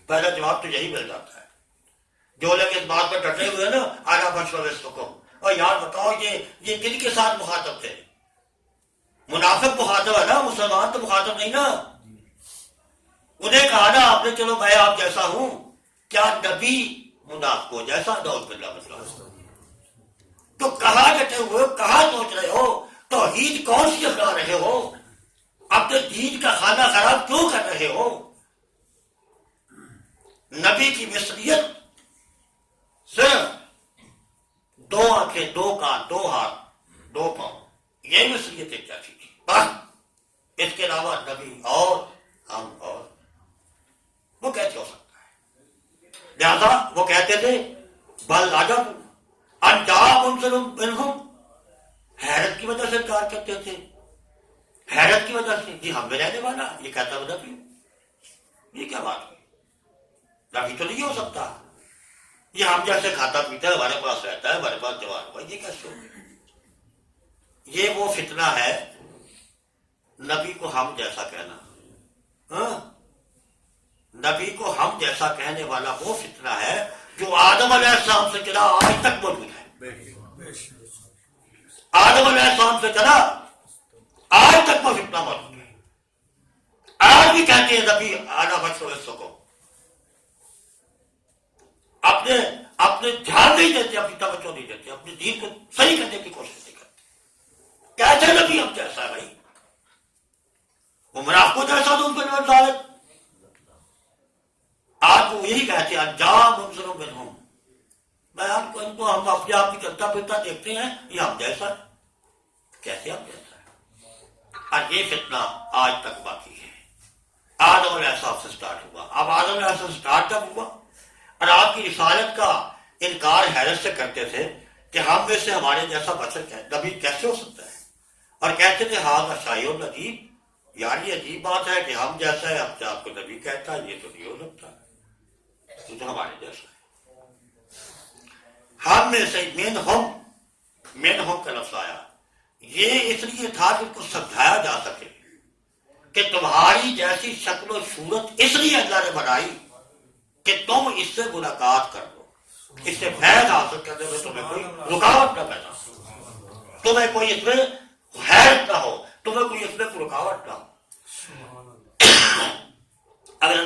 پہلا جواب تو یہی مل جاتا ہے۔ جو لوگ اس بات پر ڈٹے ہوئے نا انا بشر مثلکم، اور یار بتاؤ یہ کن کے ساتھ مخاطب تھے؟ منافق مخاطب ہے نا، مسلمان تو مخاطب نہیں نا۔ انہیں کہا نا آپ نے چلو میں آپ جیسا ہوں، کیا نبی منافق کو جیسا نعوذ باللہ مسئلہ؟ تو کہاں بیٹھے ہوئے، کہاں سوچ رہے ہو، توحید کون سی اپنا رہے ہو، اپنے دین کا کھانا خراب کیوں کر رہے ہو؟ نبی کی مثلیت صرف 2 آنکھیں، 2 کان، 2 ہاتھ، 2 پاؤں، یہ مثلیت کیا تھی بس، اس کے علاوہ نبی اور ہم اور، وہ کیسے ہو سکتا ہے؟ لہذا وہ کہتے تھے بل عجب ان جاء منذر منہم، حیرت کی وجہ سے انکار کرتے تھے، حیرت کی وجہ سے، جی ہم میں رہنے والا یہ کہتا ہے نبی، یہ کیا بات ہے، نبی تو نہیں ہو سکتا، یہ ہم جیسے کھاتا پیتا ہے، ہمارے پاس رہتا ہے، ہمارے پاس جوان ہوا، یہ کیسے ہو گیا؟ یہ وہ فتنہ ہے نبی کو ہم جیسا کہنا، ہاں نبی کو ہم جیسا کہنے والا وہ فتنہ ہے جو آدم علیہ السلام سے چلا آج تک موجود ہے، آدم علیہ السلام سے چلا آج تک وہ فتنہ موجود ہے، آج بھی کہتے ہیں نبی آنا بچوں حصوں کو، اپنے دھیان نہیں دیتے، اپنی توجہ نہیں دیتے، اپنے دین کو صحیح کرنے کی کوشش نہیں کرتے، کہتے نبی ہم جیسا ہے بھائی، وہ منافقوں جیسا تو ان کو ڈالت، آج وہ یہی کہتے ہیں جام منظر منہم، میں ان کو ہم اپنے آپ کی چلتا پھرتا دیکھتے ہیں یہ ہم جیسا ہے، کیسے ہم جیسا ہے؟ اور یہ فتنہ آج تک باقی ہے، آدم علیہ السلام سے سٹارٹ ہوا، اب آدم علیہ السلام سے سٹارٹ کب ہوا؟ اور آپ کی رسالت کا انکار حیرت سے کرتے تھے کہ ہم میں سے ہمارے جیسا بشر نبی کیسے ہو سکتا ہے، اور کہتے تھے ہاں شاہی العجیب، یار یہ عجیب بات ہے کہ ہم جیسا ہے، اب سے آپ کو نبی کہتا ہے، یہ تو نہیں ہو سکتا، یہ تو ہمارے جیسا ہے، ہم میں سے من ہم کا لفظ آیا، یہ اس لیے تھا کہ ان کو سمجھایا جا سکے کہ تمہاری جیسی شکل و صورت اس لیے اللہ نے بنائی کہ تم اس سے ملاقات کر لو، اس سے فیض حاصل کرنے میں تمہیں کوئی رکاوٹ نہ پیدا ہو، تمہیں کوئی اس میں حیرت نہ ہو، تمہیں کوئی اس میں رکاوٹ نہ ہو۔ اگر